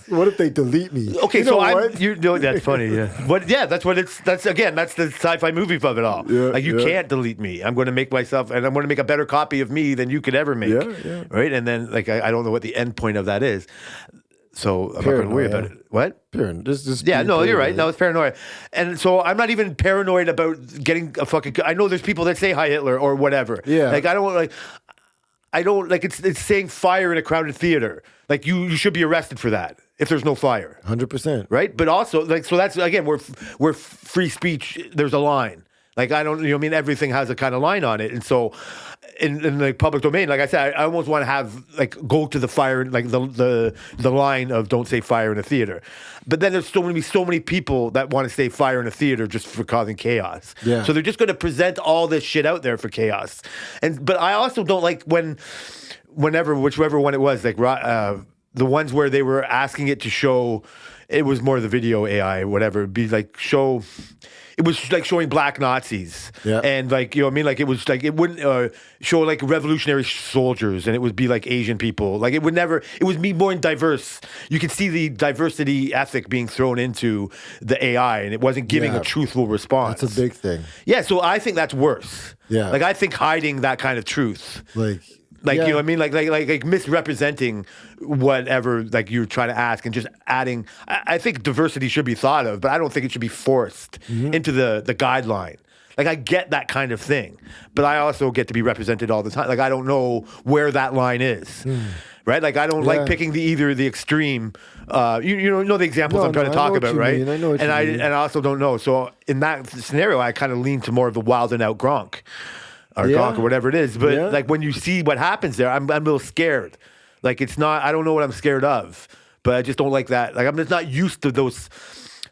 What if they delete me? Okay, You so know I'm. what? You know that's funny. Yeah. What? Yeah, that's what it's. That's again. That's the sci-fi movie of it all. Yeah, like you yeah. can't delete me. I'm going to make myself, and I'm going to make a better copy of me than you could ever make. Yeah, yeah. Right, and then like I don't know what the end point of that is. So I'm not going to worry about Paranoia. it. What? Just Yeah, being no, you're right. paranoid. No, it's paranoia. And so I'm not even paranoid about getting a fucking. I know there's people that say hi Hitler or whatever. Yeah. Like I don't like. I don't like it's saying fire in a crowded theater. Like you should be arrested for that if there's no fire. 100%. Right, but also like so that's again where free speech. There's a line. Like I don't, you know, what I mean, everything has a kind of line on it, and so in the public domain, like I said, I almost want to have like go to the fire, like the line of don't say fire in a theater. But then there's still going to be so many people that want to say fire in a theater just for causing chaos. Yeah. So they're just going to present all this shit out there for chaos. But I also don't like whichever one it was, like the ones where they were asking it to show. It was more the video AI, whatever. It'd be like show. It was like showing black Nazis, Yeah. and like you know what I mean. Like it was like it wouldn't show like revolutionary soldiers, and it would be like Asian people. Like it would never. It was me more diverse. You could see the diversity ethic being thrown into the AI, and it wasn't giving Yeah. a truthful response. That's a big thing. Yeah, so I think that's worse. Yeah. like I think hiding that kind of truth. Like yeah. you know what I mean, like misrepresenting whatever like you're trying to ask and just adding. I think diversity should be thought of, but I don't think it should be forced into the guideline. Like I get that kind of thing, but I also get to be represented all the time. Like I don't know where that line is, right? Like I don't like Yeah. picking either the extreme. You know the examples No, I'm trying no, to I know talk what about, you right? mean. I know what and you mean. I also don't know. So in that scenario, I kind of lean to more of the wild and out Gronk. Or Yeah. Gronk or whatever it is. But Yeah. like when you see what happens there, I'm a little scared. Like it's not, I don't know what I'm scared of, but I just don't like that. Like I'm just not used to those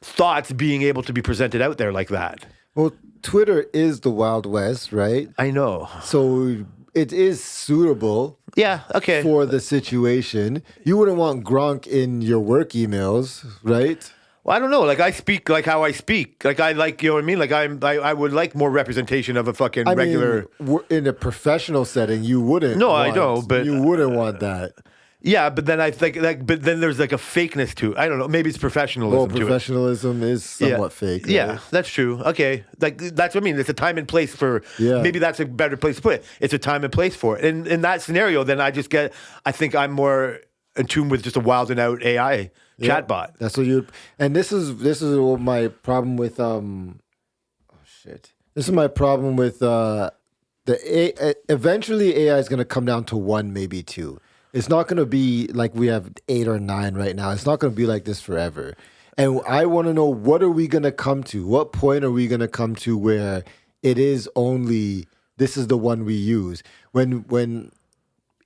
thoughts being able to be presented out there like that. Well, Twitter is the Wild West, right? I know. So it is suitable Yeah, okay. for the situation. You wouldn't want Gronk in your work emails, right? Well, I don't know. Like I speak like how I speak. Like I like, you know what I mean? Like I would like more representation of a fucking I regular. mean, in a professional setting, you wouldn't. No, I want- know, but- you wouldn't want that. Yeah, but then I think but then there's like a fakeness to it. I don't know. Maybe it's professionalism Well, to it. professionalism is somewhat fake. Right? Yeah, that's true. Okay, like that's what I mean. It's a time and place for. Yeah. Maybe that's a better place to put it. It's a time and place for it. And in that scenario, then I think I'm more in tune with just a wild and out AI chatbot. That's what you. And this is my problem with This is my problem with eventually AI is going to come down to one, maybe two. It's not going to be like we have 8 or 9 right now. It's not going to be like this forever. And I want to know, what are we going to come to? What point are we going to come to where it is only this is the one we use? When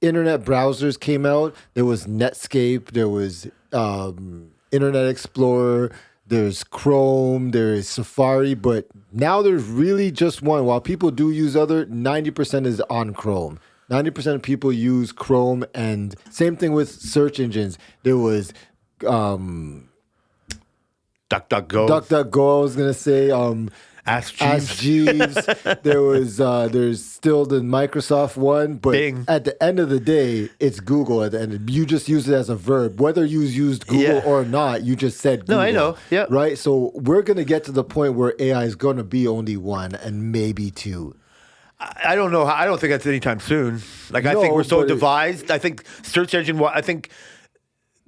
internet browsers came out, there was Netscape, there was Internet Explorer, there's Chrome, there's Safari, but now there's really just one. While people do use other, 90% is on Chrome. 90% of people use Chrome, and same thing with search engines. There was DuckDuckGo. DuckDuckGo, I was going to say. Ask Ask Jeeves. Jeeves. There's still the Microsoft one, but Bing. at the end of the day, it's Google. At the end, you just use it as a verb. Whether you used Google Yeah. or not, you just said Google. No, I know. Yeah. Right. So we're gonna get to the point where AI is gonna be only one and maybe two. I don't know. I don't think that's anytime soon. Like I No, think we're so but devised. I think search engine. I think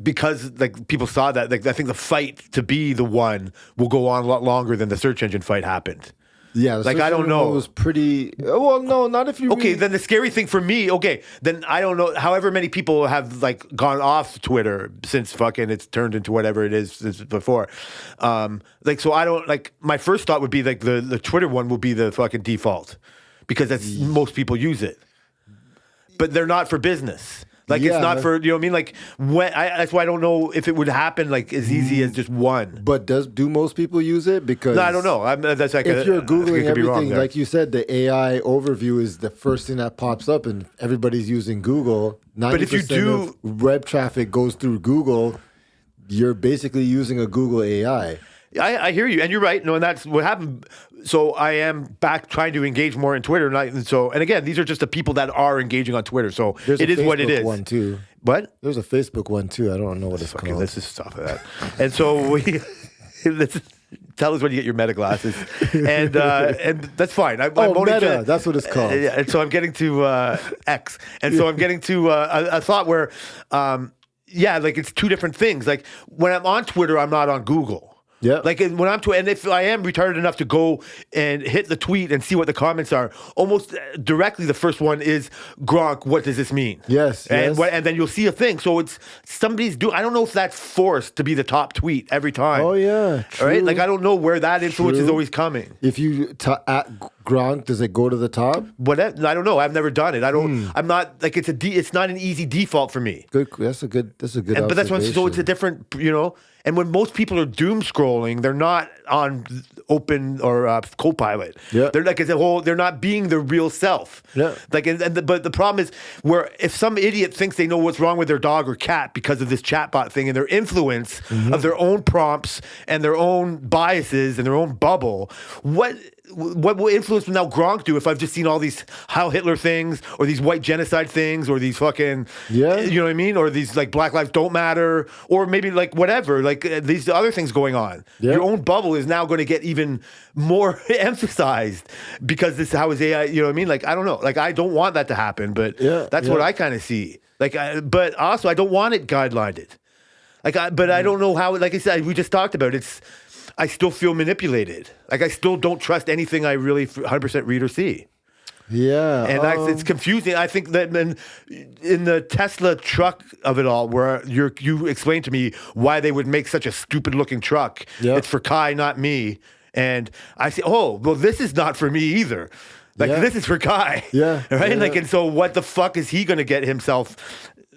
because like people saw that. Like I think the fight to be the one will go on a lot longer than the search engine fight happened. Yeah, Like, I don't know. It was pretty. Well, no, not if you. Okay, really- then the scary thing for me, okay, then I don't know. However many people have like gone off Twitter since fucking it's turned into whatever it is since before. Like so, I don't like. My first thought would be like the Twitter one will be the fucking default because that's most people use it, but they're not for business. Like it's Yeah, not man. for you know what I mean. Like that's why I don't know if it would happen like as easy as just one. But do most people use it? Because No, I don't know. That's like if you're I think googling it could be wrong everything, there. like you said, the AI overview is the first thing that pops up, and everybody's using Google. 90% But if you do- of web traffic goes through Google, you're basically using a Google AI. I hear you, and you're right. No, and that's what happened. So I am back trying to engage more in Twitter, and again, these are just the people that are engaging on Twitter. So There's it a is what it Facebook is. one too. What? There's a Facebook one too. I don't know what it's Okay, called. let's just stop at that. And so let's tell us when you get your Meta glasses, and that's fine. I'm only Meta, trying- that's what it's called. Yeah, and so I'm getting to X, and so I'm getting to a thought where, yeah, like it's two different things. Like when I'm on Twitter, I'm not on Google. Yeah. Like when I'm and if I am retarded enough to go and hit the tweet and see what the comments are, almost directly the first one is Gronk. What does this mean? Yes, And yes. and then you'll see a thing. So it's somebody's I don't know if that's forced to be the top tweet every time. Oh yeah, All right. true. Like I don't know where that influence is True. always coming. If you at Gronk, does it go to the top? What I don't know. I've never done it. I don't. Hmm. I'm not like it's not an easy default for me. Good. That's a good. But that's when so it's a observation. different, you know. And when most people are doom scrolling, they're not on open or Copilot. Yeah. They're like as a whole. They're not being their real self. Yeah. Like but the problem is where if some idiot thinks they know what's wrong with their dog or cat because of this chatbot thing and their influence Mm-hmm. of their own prompts and their own biases and their own bubble, what will influence will now Gronk do if I've just seen all these Heil Hitler things or these white genocide things or these fucking Yeah. you know what I mean, or these like Black Lives Don't Matter or maybe like whatever, like these other things going on. Yeah. Your own bubble is now going to get even more emphasized because this is how is AI. You know what I mean? Like I don't know. Like I don't want that to happen, but Yeah, that's what yeah. I kind of see. Like, but also I don't want it guidelined. Like, but I don't know how. Like I said, we just talked about it's. I still feel manipulated. Like I still don't trust anything I really 100% read or see, Yeah, and it's confusing. I think that in the Tesla truck of it all, where you explained to me why they would make such a stupid looking truck. Yeah. It's for Kai, not me. And I say, oh, well, this is not for me either. Like Yeah. this is for Kai. Yeah, Right. yeah. Like, and so what the fuck is he going to get himself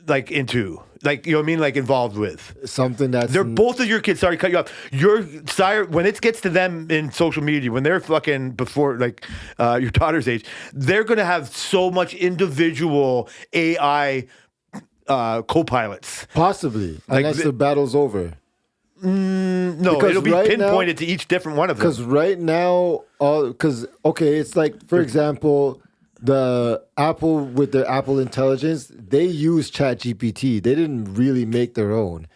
like into? Like, you know what I mean? Like involved with. something that's They're both of your kids. Sorry, to cut you off. Your sire, when it gets to them in social media, when they're fucking before like your daughter's age, they're gonna have so much individual AI co-pilots. possibly Like unless the- the battle's over. No, Because it'll be right now- pinpointed to each different one of them. Because right now, it's like for example, the Apple with their Apple Intelligence, they use ChatGPT. They didn't really make their own.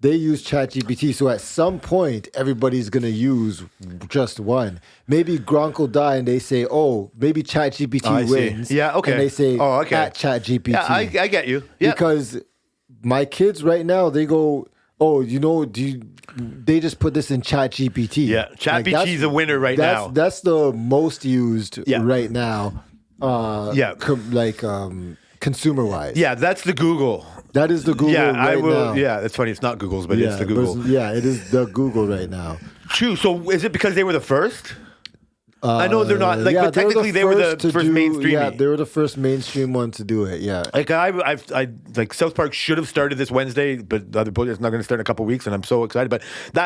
They use ChatGPT. So at some point, everybody's gonna use just one. Maybe Gronk will die, and they say, "Oh, maybe ChatGPT I see. wins." Yeah, okay. And they say, Oh, okay. at ChatGPT." Yeah, I get you. Yeah. Because my kids right now, they go, "Oh, you know, they just put this in ChatGPT." Yeah, ChatGPT that's- is a winner right now. That's the most used Yeah. right now. Yeah. Consumer wise. Yeah, that's the Google. That is the Google Yeah, right I will. now. Yeah, it's funny. It's not Google's, but it's the Google. Yeah, it is the Google right now. True. So is it because they were the first? I know they're not like, Yeah, but technically they were the to first do- mainstream. Yeah, they were the first mainstream one to do it. Yeah. Like I like South Park should have started this Wednesday, but the other it's not going to start in a couple of weeks, and I'm so excited. But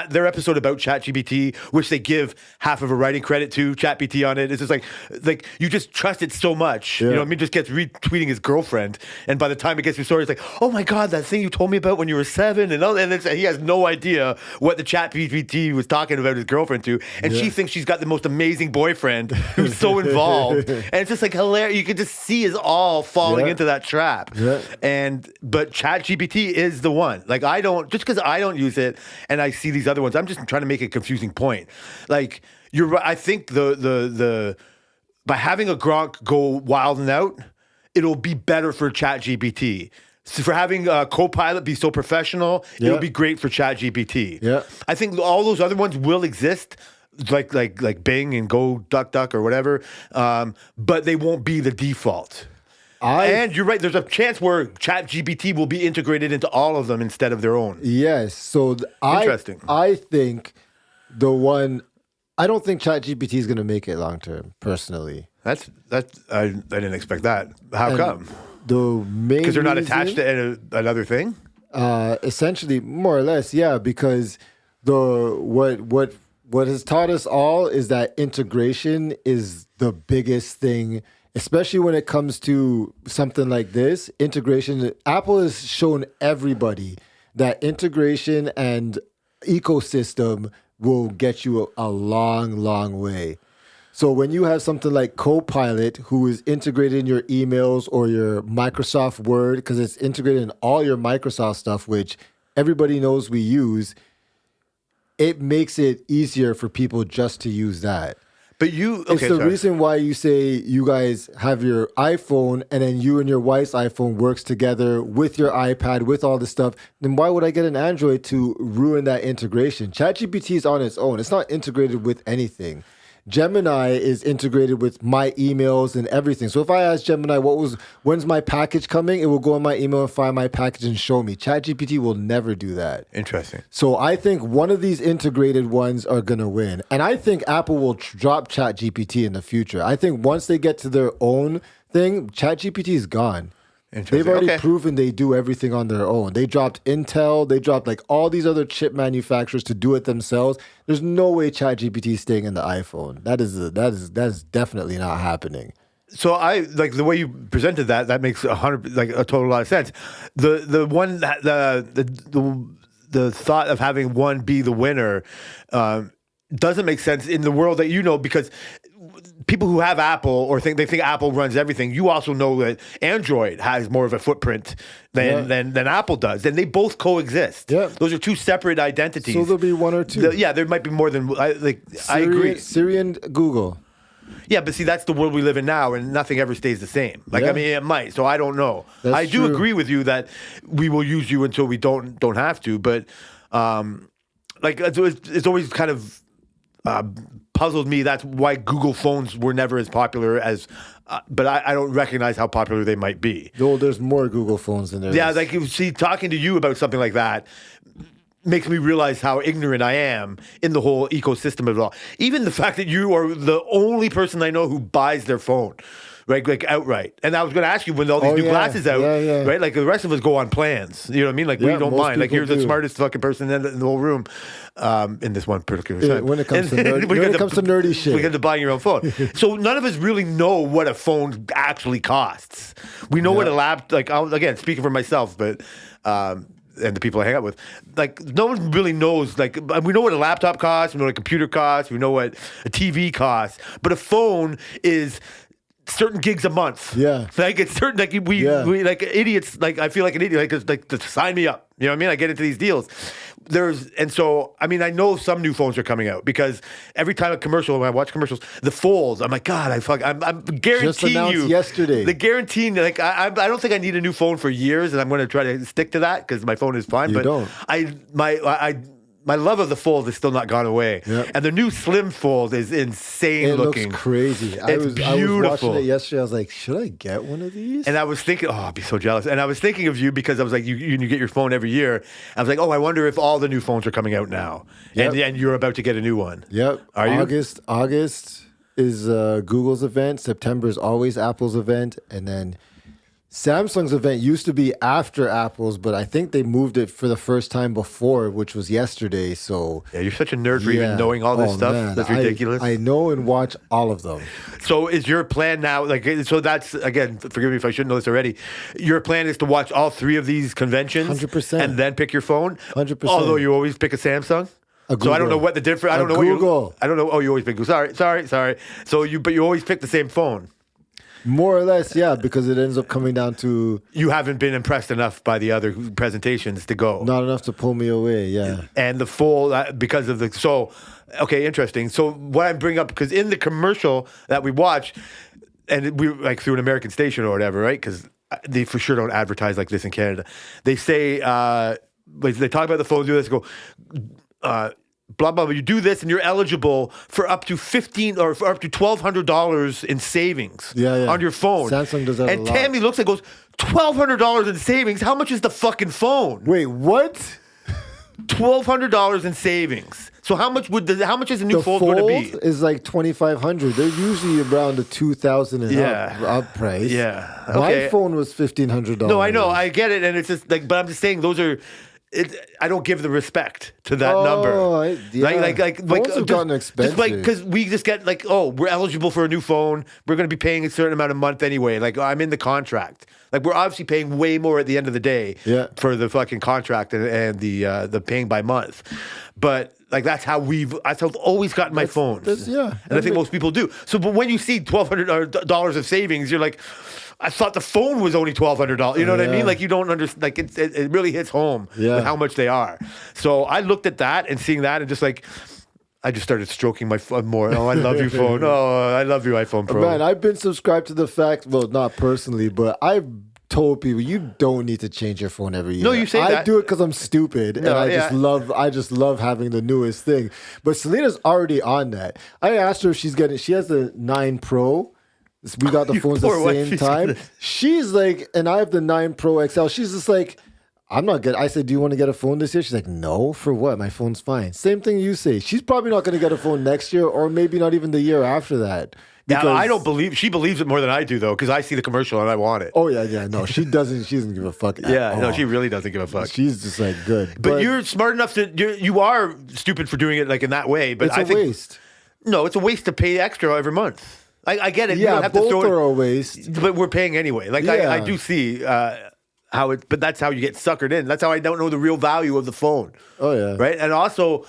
their episode about ChatGPT, which they give half of a writing credit to ChatGPT on it, it's just like you just trust it so much. You Yeah. know, what I mean, just gets retweeting his girlfriend, and by the time it gets to the story, it's like, oh my god, that thing you told me about when you were 7, and he has no idea what the ChatGPT was talking about his girlfriend to, and she thinks she's got the most amazing boyfriend who's so involved, and it's just like hilarious. You can just see us all falling Yeah. into that trap. Yeah. But ChatGPT is the one. Like I don't just because I don't use it and I see these other ones. I'm just trying to make a confusing point. Like you're right. I think the by having a Gronk go wild and out, it'll be better for ChatGPT. So for having a Copilot be so professional, it'll be great for ChatGPT. Yeah. I think all those other ones will exist, like Bing and Go Duck Duck or whatever, but they won't be the default. And you're right. There's a chance where ChatGPT will be integrated into all of them instead of their own. Yes. So Interesting. I think the one. I don't think ChatGPT is going to make it long term. Personally, I didn't expect that. How come? the main Because they're not reason- attached to another thing. essentially, more or less, yeah. Because what has taught us all is that integration is the biggest thing, especially when it comes to something like this. Integration. Apple has shown everybody that integration and ecosystem will get you a long, long way. So when you have something like Copilot, who is integrated in your emails or your Microsoft Word, because it's integrated in all your Microsoft stuff, which everybody knows we use, it makes it easier for people just to use that. But It's the reason why you say you guys have your iPhone and then you and your wife's iPhone works together with your iPad, with all this stuff. Then why would I get an Android to ruin that integration? ChatGPT is on its own. It's not integrated with anything. Gemini is integrated with my emails and everything. So if I ask Gemini when's my package coming, it will go in my email and find my package and show me. ChatGPT will never do that. Interesting. So I think one of these integrated ones are going to win. And I think Apple will drop ChatGPT in the future. I think once they get to their own thing, ChatGPT is gone. They've already proven they do everything on their own. They dropped Intel. They dropped like all these other chip manufacturers to do it themselves. There's no way ChatGPT is staying in the iPhone. That is definitely not happening. So I like the way you presented that. That makes a total lot of sense. The one that the thought of having one be the winner doesn't make sense in the world that you know, because people who have Apple or think Apple runs everything, you also know that Android has more of a footprint than Apple does, and they both coexist. Yeah. Those are two separate identities. So there'll be one or two. There might be more than I agree. Siri and Google. Yeah, but see, that's the world we live in now, and nothing ever stays the same. I mean, it might. So I don't know. That's I do true. agree with you that we will use you until we don't have to. But it's always kind of puzzled me. That's why Google phones were never as popular as. But I don't recognize how popular they might be. No, there's more Google phones than there Yeah, is. like you see, talking to you about something like that makes me realize how ignorant I am in the whole ecosystem of it all. Even the fact that you are the only person I know who buys their phone, right? Like outright. And I was going to ask you when all these new glasses out, right? Like the rest of us go on plans. You know what I mean? Like we don't most mind. Like people you're the do. smartest fucking person in the whole room, in this one particular time. When it comes to nerdy shit. We get to buying your own phone. So none of us really know what a phone actually costs. We know what a again, speaking for myself, but and the people I hang out with, like no one really knows. Like we know what a laptop costs, we know what a computer costs, we know what a TV costs, but a phone is certain gigs a month. Yeah. Like it's certain, like we like idiots, like I feel like an idiot, like to sign me up. You know what I mean? I get into these deals. So I mean, I know some new phones are coming out because every time a commercial, when I watch commercials, the folds, I'm like, God, I'm guaranteeing Just announced you yesterday. The guaranteeing, like I don't think I need a new phone for years, and I'm going to try to stick to that because my phone is fine. You but don't. My love of the Fold is still not gone away. Yep. And the new Slim Fold is insane It looking. looks crazy. I was beautiful. watching it yesterday. I was like, should I get one of these? And I was thinking, I'd be so jealous. And I was thinking of you because I was like, you get your phone every year. I was like, I wonder if all the new phones are coming out now. Yep. And you're about to get a new one. Yep. Are you? August is Google's event. September is always Apple's event. And then Samsung's event used to be after Apple's, but I think they moved it for the first time before, which was yesterday. So Yeah, you're such a nerd for even knowing all this stuff. man. That's ridiculous. I know and watch all of them. So is your plan now, so that's, again, forgive me if I shouldn't know this already, your plan is to watch all three of these conventions 100%. and then pick your phone? 100%. Although you always pick a Samsung? So I don't know what the difference, Google. I don't know, you always pick, sorry. So you always pick the same phone. More or less, yeah, because it ends up coming down to You haven't been impressed enough by the other presentations to go. not enough to pull me away. Yeah. And the full because of the okay, interesting. So what I bring up, because in the commercial that we watch, and we like through an American station or whatever, right? Because they for sure don't advertise like this in Canada. They say they talk about the phone, do this, go blah blah blah. You do this, and you're eligible for up to $1,500 or for up to $1,200 in savings on your phone. Samsung does that and a lot. Tammy looks and goes, $1,200 in savings. How much is the fucking phone? Wait, what? $1,200 in savings. So how much is a new The fold going to be? is like 2,500. They're usually around the 2,000 and Yeah. up price. Yeah. My Okay. phone was $1,500. No, I know, I get it, and it's just like, but I'm just saying those are. I don't give the respect to that number. Phones have gotten expensive. Just like because we just get like, oh, we're eligible for a new phone. We're going to be paying a certain amount a month anyway. Like I'm in the contract. Like we're obviously paying way more at the end of the day for the fucking contract and the paying by month. But like that's how I've always gotten my phones. And I think most people do. So, but when you see $1,200 of savings, you're like, I thought the phone was only $1,200. You know what I mean? Like you don't understand. Like it really hits home with how much they are. So I looked at that and seeing that and just like. I just started stroking my phone more. Oh, I love your phone. Oh, I love your iPhone Pro. Man, I've been subscribed to the fact, well, not personally, but I've told people you don't need to change your phone every year. No, you say that. I do it because I'm stupid and I just love having the newest thing. But Selena's already on that. I asked her if she has the 9 Pro. We got the phones at the same time. She's like, and I have the 9 Pro XL. She's just like, I'm not good. I said, do you want to get a phone this year? She's like, no, for what? My phone's fine. Same thing you say. She's probably not going to get a phone next year or maybe not even the year after that. Yeah, I don't believe she believes it more than I do though, because I see the commercial and I want it. Oh yeah, no, she doesn't give a fuck. No, she really doesn't give a fuck. She's just like good, but you're smart enough to you are stupid for doing it like in that way. But it's I think waste. No, it's a waste to pay extra every month. I get it. Yeah, you don't have both to are a waste, but we're paying anyway. Like I do see. But that's how you get suckered in. That's how I don't know the real value of the phone. Oh yeah, right. And also,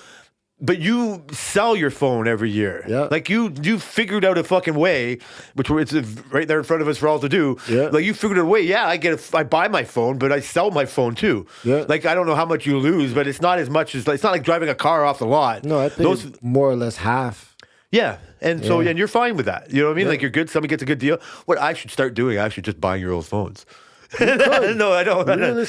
but you sell your phone every year. Yeah, like you figured out a fucking way, which it's right there in front of us for all to do. Yeah, like you figured out a way. Yeah, I buy my phone, but I sell my phone too. Yeah, like I don't know how much you lose, but it's not as much as it's not like driving a car off the lot. No, I paid more or less half. Yeah. And so, and you're fine with that. You know what I mean? Like you're good. Somebody gets a good deal. What I should start doing, actually, just buying your old phones. No, I don't.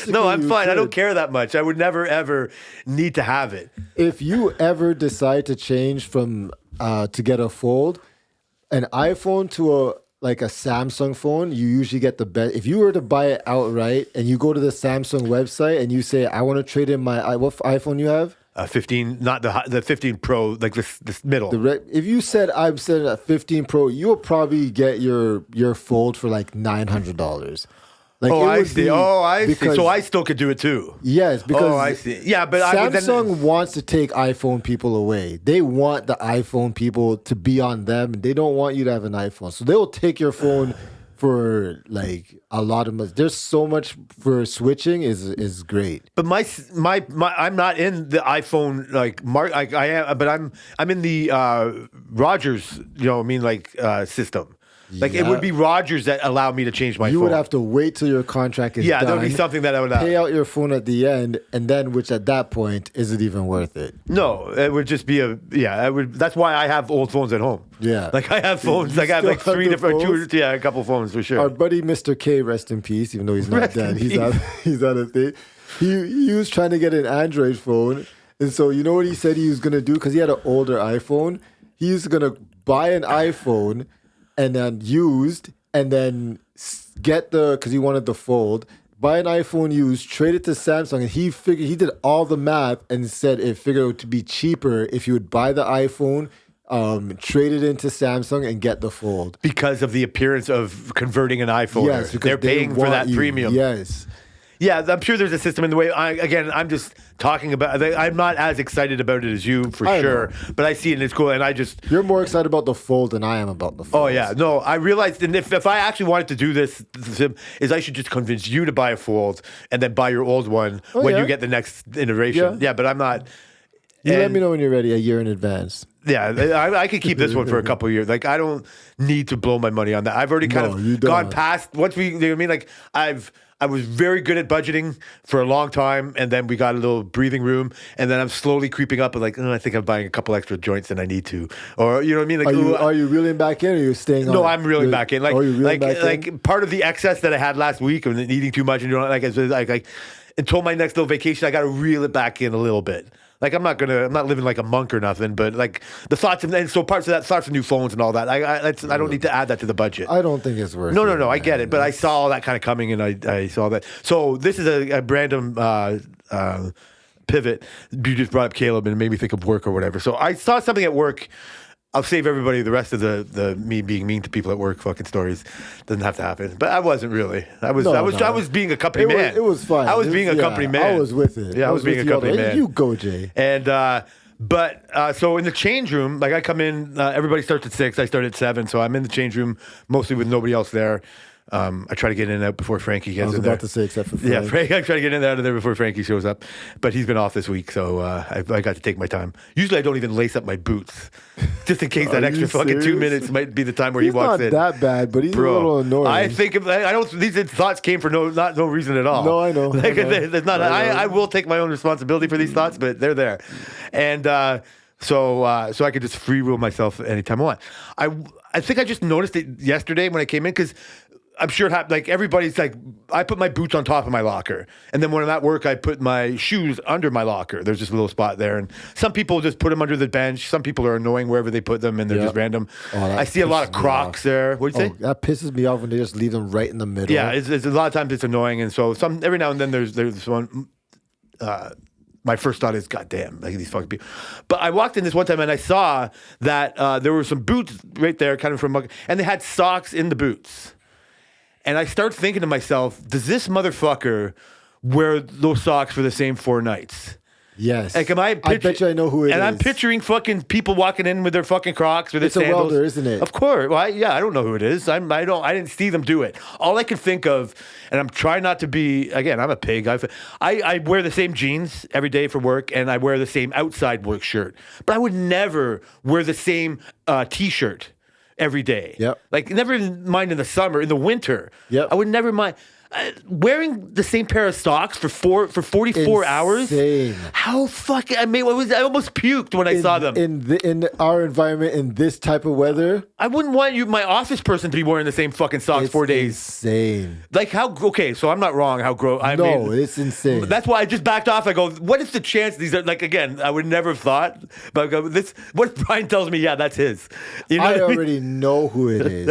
No, I'm fine. I don't care that much. I would never, ever need to have it. If you ever decide to change from to get a fold, an iPhone to a Samsung phone, you usually get the best. If you were to buy it outright and you go to the Samsung website and you say, I want to trade in my, what iPhone you have? 15, not the 15 Pro, like this middle. If you said I'm setting at 15 Pro, you'll probably get your fold for like $900. Like I see. I see. So I still could do it too. Yes, because I see. Yeah, but Samsung wants to take iPhone people away. They want the iPhone people to be on them. They don't want you to have an iPhone, so they will take your phone for like a lot of money. There's so much for switching is great. But my I'm not in the iPhone I am, but I'm in the Rogers. You know what I mean, system. Like it would be Rogers that allowed me to change my phone. You would have to wait till your contract is done. Yeah, that would be something that I would pay out your phone at the end, and then which at that point is it even worth it? No, it would just be that's why I have old phones at home. Yeah, like I have phones. Like I have like 3 different, a couple phones for sure. Our buddy Mr. K, rest in peace, even though he's not dead. He's on a thing. He was trying to get an Android phone, and so you know what he said he was gonna do because he had an older iPhone. He was gonna buy an iPhone. And then used, and then get because he wanted the fold, buy an iPhone used, trade it to Samsung, and he did all the math and said it figured out to be cheaper if you would buy the iPhone, trade it into Samsung, and get the fold. Because of the appearance of converting an iPhone. Yes, because they're paying for that premium. Yes. Yeah, I'm sure there's a system in the way. I'm just talking about. I'm not as excited about it as you, for sure. But I see it and it's cool. And you're more excited about the fold than I am about the fold. Oh yeah, no. I realized, and if I actually wanted to do this, is I should just convince you to buy a fold and then buy your old one when you get the next iteration. Yeah, but I'm not. You let me know when you're ready a year in advance. Yeah, I could keep this one for a couple of years. Like, I don't need to blow my money on that. I've already kind you of gone don't. past once we. You know what I mean? Like, I was very good at budgeting for a long time, and then we got a little breathing room, and then I'm slowly creeping up and like, I think I'm buying a couple extra joints than I need to, or you know what I mean? Like, Are you reeling back in, or you're staying? no, on? I'm reeling back in. Like, Are you reeling back in? like part of the excess that I had last week of eating too much and doing like until my next little vacation, I got to reel it back in a little bit. Like, I'm not living like a monk or nothing, but like the thoughts and so parts of that, thoughts of new phones and all that. I don't need to add that to the budget. I don't think it's worth. No, it, I get it, but I saw all that kind of coming, and I saw that. So this is a random pivot. You just brought up Caleb, and it made me think of work or whatever. So I saw something at work. I'll save everybody the rest of the me being mean to people at work fucking stories. Doesn't have to happen, but I wasn't really. I was being a company man. It was fine. I was being a company man. I was with it. Yeah, I was being a company man. You go, Jay. And so in the change room, like I come in, everybody starts at 6. I start at 7, so I'm in the change room mostly with nobody else there. I try to get in and out before Frankie gets in there. I was about to say, except for Frank. Yeah, I try to get in and out of there before Frankie shows up, but he's been off this week, so I got to take my time. Usually, I don't even lace up my boots, just in case that Are extra you fucking 2 serious? minutes might be the time where He's he walks not in. that bad, but he's a little annoying. I think I don't. These thoughts came for no reason at all. No, I know. Like, I know. there's not. I will take my own responsibility for these thoughts, but they're there, and so I could just free will myself anytime I want. I think I just noticed it yesterday when I came in because I'm sure it happened. Like everybody's like, I put my boots on top of my locker, and then when I'm at work, I put my shoes under my locker. There's just a little spot there, and some people just put them under the bench. Some people are annoying wherever they put them, and they're Yep. just random. Oh, that I see a lot of pisses me Crocs off. there. What do you say? That pisses me off when they just leave them right in the middle. Yeah, it's a lot of times it's annoying, and so every now and then there's one. My first thought is, God damn, like these fucking people. But I walked in this one time and I saw that there were some boots right there, kind of and they had socks in the boots. And I start thinking to myself, does this motherfucker wear those socks for the same 4 nights? Yes. Like, am I bet you I know who it is. and I'm picturing fucking people walking in with their fucking Crocs with their It's a sandals. welder, isn't it? Of course. Well, I don't know who it is. I didn't see them do it. All I can think of, and I'm trying not to be, again, I'm a pig. I wear the same jeans every day for work, and I wear the same outside work shirt. But I would never wear the same T-shirt every day. Yep. Like, never mind in the summer, in the winter. Yep. I would never mind. Wearing the same pair of socks for 44 hours? Insane. How fucking... I almost puked when I saw them. In our environment, in this type of weather, I wouldn't want my office person to be wearing the same fucking socks it's 4 days. insane. Like, how... Okay, so I'm not wrong. How gross... No, it's insane. That's why I just backed off. I go, what is the chance these are... Like, again, I would never have thought. But I go, what Brian tells me, yeah, that's his. You know I what I mean? already know who it is.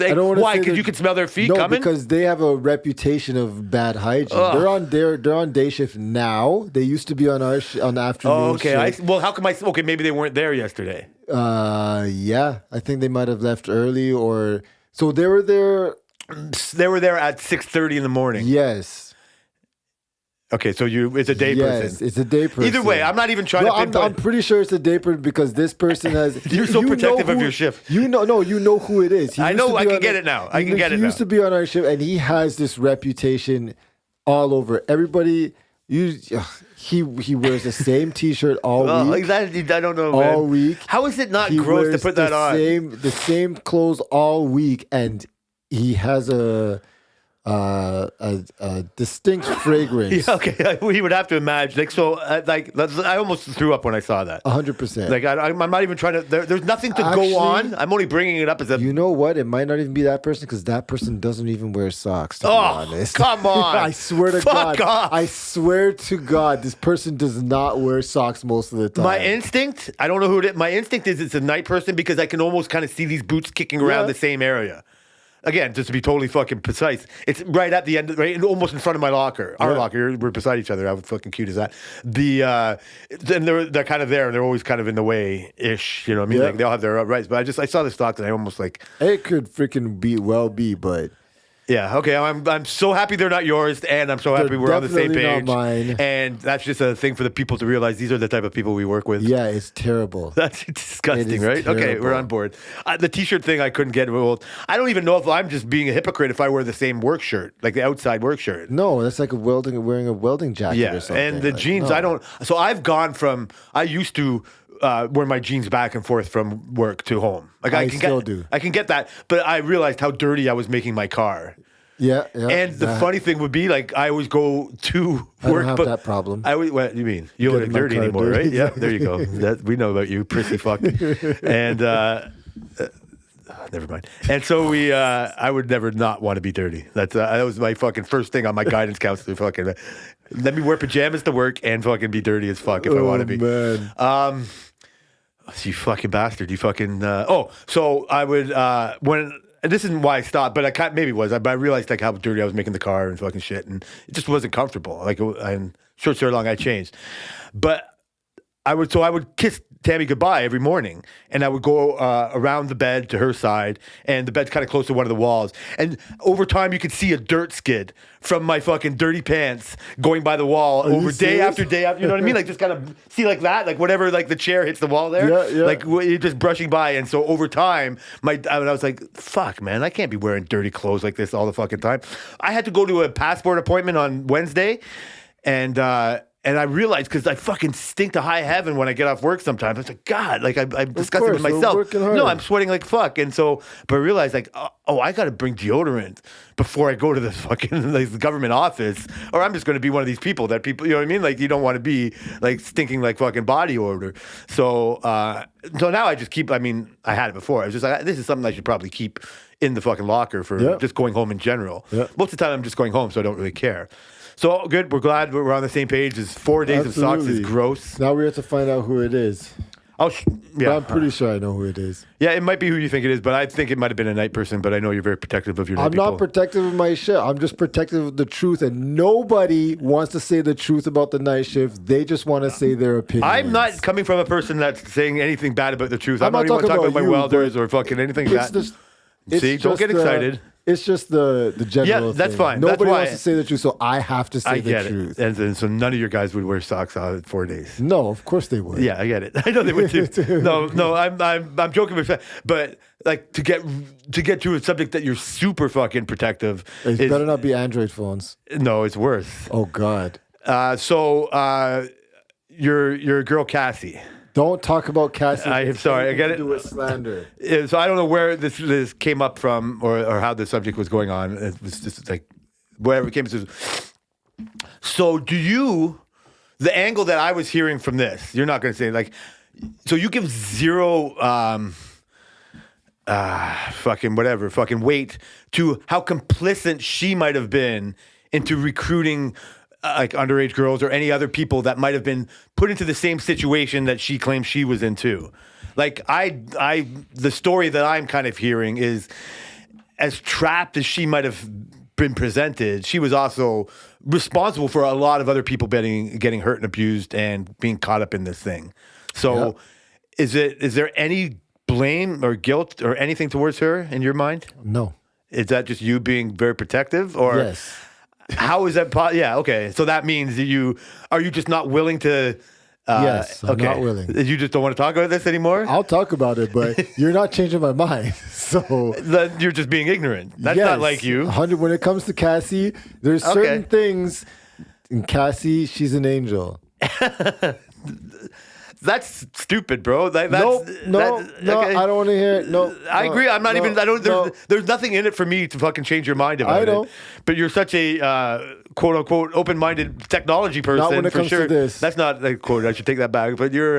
I don't why? Because you can smell their feet no, coming? because they have a reputation of bad hygiene. Ugh. They're on day shift now. They used to be on our on the afternoon. Oh, okay. shift. Well, how come I... Okay, maybe they weren't there yesterday. Yeah, I think they might have left early, or so they were there. They were there at 6:30 in the morning. Yes. Okay, so it's a day Yes, person. it's a day person. Either way, I'm not even trying No, to I'm pinpoint. pretty sure it's a day person because this person has. You're so you know protective of who- your shift. You know who it is. He I used know, to be I can on get our- it now. I can get it He used now. to be on our shift, and he has this reputation all over. Everybody, he wears the same T-shirt all Oh, week. I don't know, man. All week. How is it not He gross to wears put that the on? the same clothes all week, and he has a distinct fragrance. Yeah, okay, we would have to imagine. Like, so, I almost threw up when I saw that. 100%. Like, I'm not even trying to. There's nothing to Actually, go on. I'm only bringing it up as a. You know what? It might not even be that person because that person doesn't even wear socks. To be Oh, honest, come on. I swear to Fuck God. off. I swear to God, this person does not wear socks most of the time. My instinct, I don't know who it is. My instinct is it's a night person because I can almost kind of see these boots kicking around Yeah. the same area. Again, just to be totally fucking precise, it's right at the end, right, almost in front of my locker. Our Yeah. locker, we're beside each other. How fucking cute is that? Then they're kind of there, and they're always kind of in the way ish. You know what I mean? Yeah. Like they all have their rights, but I saw this stock and I almost like, It could freaking be, but yeah, okay. I'm so happy they're not yours, and I'm so happy They're we're on the same definitely not page. mine. And that's just a thing for the people to realize these are the type of people we work with. yeah, it's terrible. That's disgusting, It is right? Okay, terrible. we're on board. The T-shirt thing, I couldn't get. Well, I don't even know if I'm just being a hypocrite if I wear the same work shirt, like the outside work shirt. No, that's like wearing a welding jacket Yeah, or something. and the Like, jeans, no. I don't. So I've gone from. I used to wear my jeans back and forth from work to home. Like I can still get, do. I can get that, but I realized how dirty I was making my car. Yeah. And the funny thing would be, like, I always go to I work, don't have but that problem. what do you mean? You don't Getting look my dirty car anymore, dirty. right? Yeah, there you go. We know about you, prissy fuck. And never mind. And so I would never not want to be dirty. That was my fucking first thing on my guidance counselor. Fucking let me wear pajamas to work and fucking be dirty as fuck if I want to be. Man. You fucking bastard. You fucking. So I would when. And this isn't why I stopped, but maybe it was. But I realized like how dirty I was making the car and fucking shit, and it just wasn't comfortable. Like, and short story long, I changed. But I would kiss Tammy goodbye every morning, and I would go around the bed to her side, and the bed's kind of close to one of the walls. And over time, you could see a dirt skid from my fucking dirty pants going by the wall over day after day after. You know what I mean? Like just kind of see like that, like whatever, like the chair hits the wall there, like you're just brushing by. And so over time, I was like, fuck, man, I can't be wearing dirty clothes like this all the fucking time. I had to go to a passport appointment on Wednesday, and I realized because I fucking stink to high heaven when I get off work sometimes. I was like, God, like I'm disgusted with myself. No, I'm sweating like fuck. And so, but I realized like, I got to bring deodorant before I go to the fucking like, the government office, or I'm just going to be one of these people, you know what I mean? Like you don't want to be like stinking like fucking body odor. So now I just keep, I had it before. I was just like, this is something I should probably keep in the fucking locker for just going home in general. Most of the time I'm just going home, so I don't really care. So good. We're glad we're on the same page. Is 4 days of socks is gross. Now we have to find out who it is. Yeah, but I'm pretty sure I know who it is. Yeah, it might be who you think it is, but I think it might have been a night person. But I know you're very protective of your night people. I'm not protective of my shit. I'm just protective of the truth, and nobody wants to say the truth about the night shift. They just want to say their opinion. I'm not coming from a person that's saying anything bad about the truth. I'm not even talking about my welders or fucking anything like that. See, don't get excited. It's just the general. Yeah, that's thing. fine. Nobody that's why wants to say the truth, so I have to say the truth. And so none of your guys would wear socks out 4 days. No, of course they would. Yeah, I get it. I know they would too. No, I'm joking with that. But like to get to a subject that you're super fucking protective. It better not be Android phones. No, it's worse. Oh God. So your girl Cassie. Don't talk about Cassie. I'm sorry. I get it. Do with slander. So I don't know where this came up from or how the subject was going on. It was just like wherever it came to. So the angle that I was hearing from this, you're not going to say like, so you give zero fucking weight to how complicit she might have been into recruiting like underage girls or any other people that might have been put into the same situation that she claims she was in too. Like the story that I'm kind of hearing is as trapped as she might have been presented, she was also responsible for a lot of other people getting hurt and abused and being caught up in this thing. So is there any blame or guilt or anything towards her in your mind? No. Is that just you being very protective or yes. How is that? Yeah, okay. So that means that are you just not willing to? Yes, I'm not willing. You just don't want to talk about this anymore? I'll talk about it, but you're not changing my mind. So you're just being ignorant. That's not like you. 100. When it comes to Cassie, there's certain things. In Cassie, she's an angel. That's stupid, bro. No, okay. I don't want to hear it. No, I agree. I'm not even. I don't. There's nothing in it for me to fucking change your mind about it. But you're such a quote unquote open-minded technology person. Not when it comes to this. That's not a quote. I should take that back. But you're.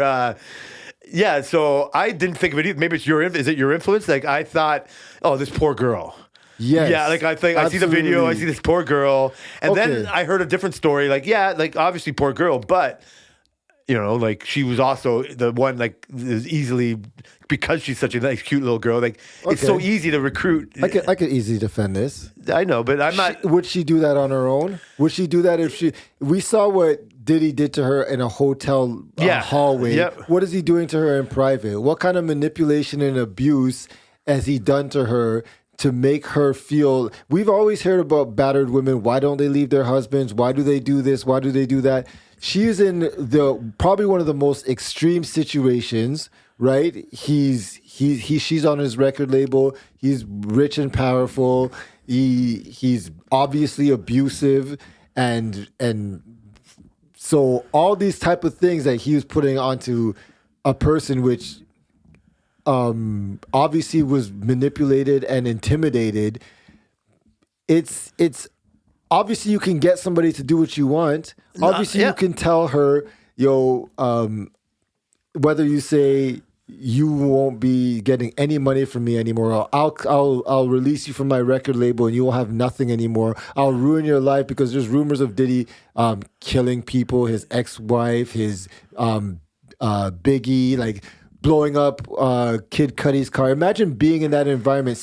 Yeah. So I didn't think of it either. Maybe it's Is it your influence? Like I thought. Oh, this poor girl. Yes. Yeah, like I think absolutely. I see the video, I see this poor girl. And then I heard a different story. Like, yeah, like obviously poor girl, but you know, like she was also the one like is easily because she's such a nice, cute little girl. Like it's so easy to recruit. I could easily defend this. I know, but I'm not. Would she do that on her own? Would she do that if she? We saw what Diddy did to her in a hotel hallway. Yep. What is he doing to her in private? What kind of manipulation and abuse has he done to her to make her feel? We've always heard about battered women. Why don't they leave their husbands? Why do they do this? Why do they do that? She's in probably one of the most extreme situations, right? She's on his record label. He's rich and powerful. He's obviously abusive, and so all these type of things that he was putting onto a person which obviously was manipulated and intimidated, it's obviously you can get somebody to do what you want. Obviously yeah. you can tell her, yo, whether you say you won't be getting any money from me anymore. I'll release you from my record label and you will have nothing anymore. I'll ruin your life because there's rumors of Diddy killing people, his ex-wife, his Biggie, like blowing up Kid Cudi's car. Imagine being in that environment,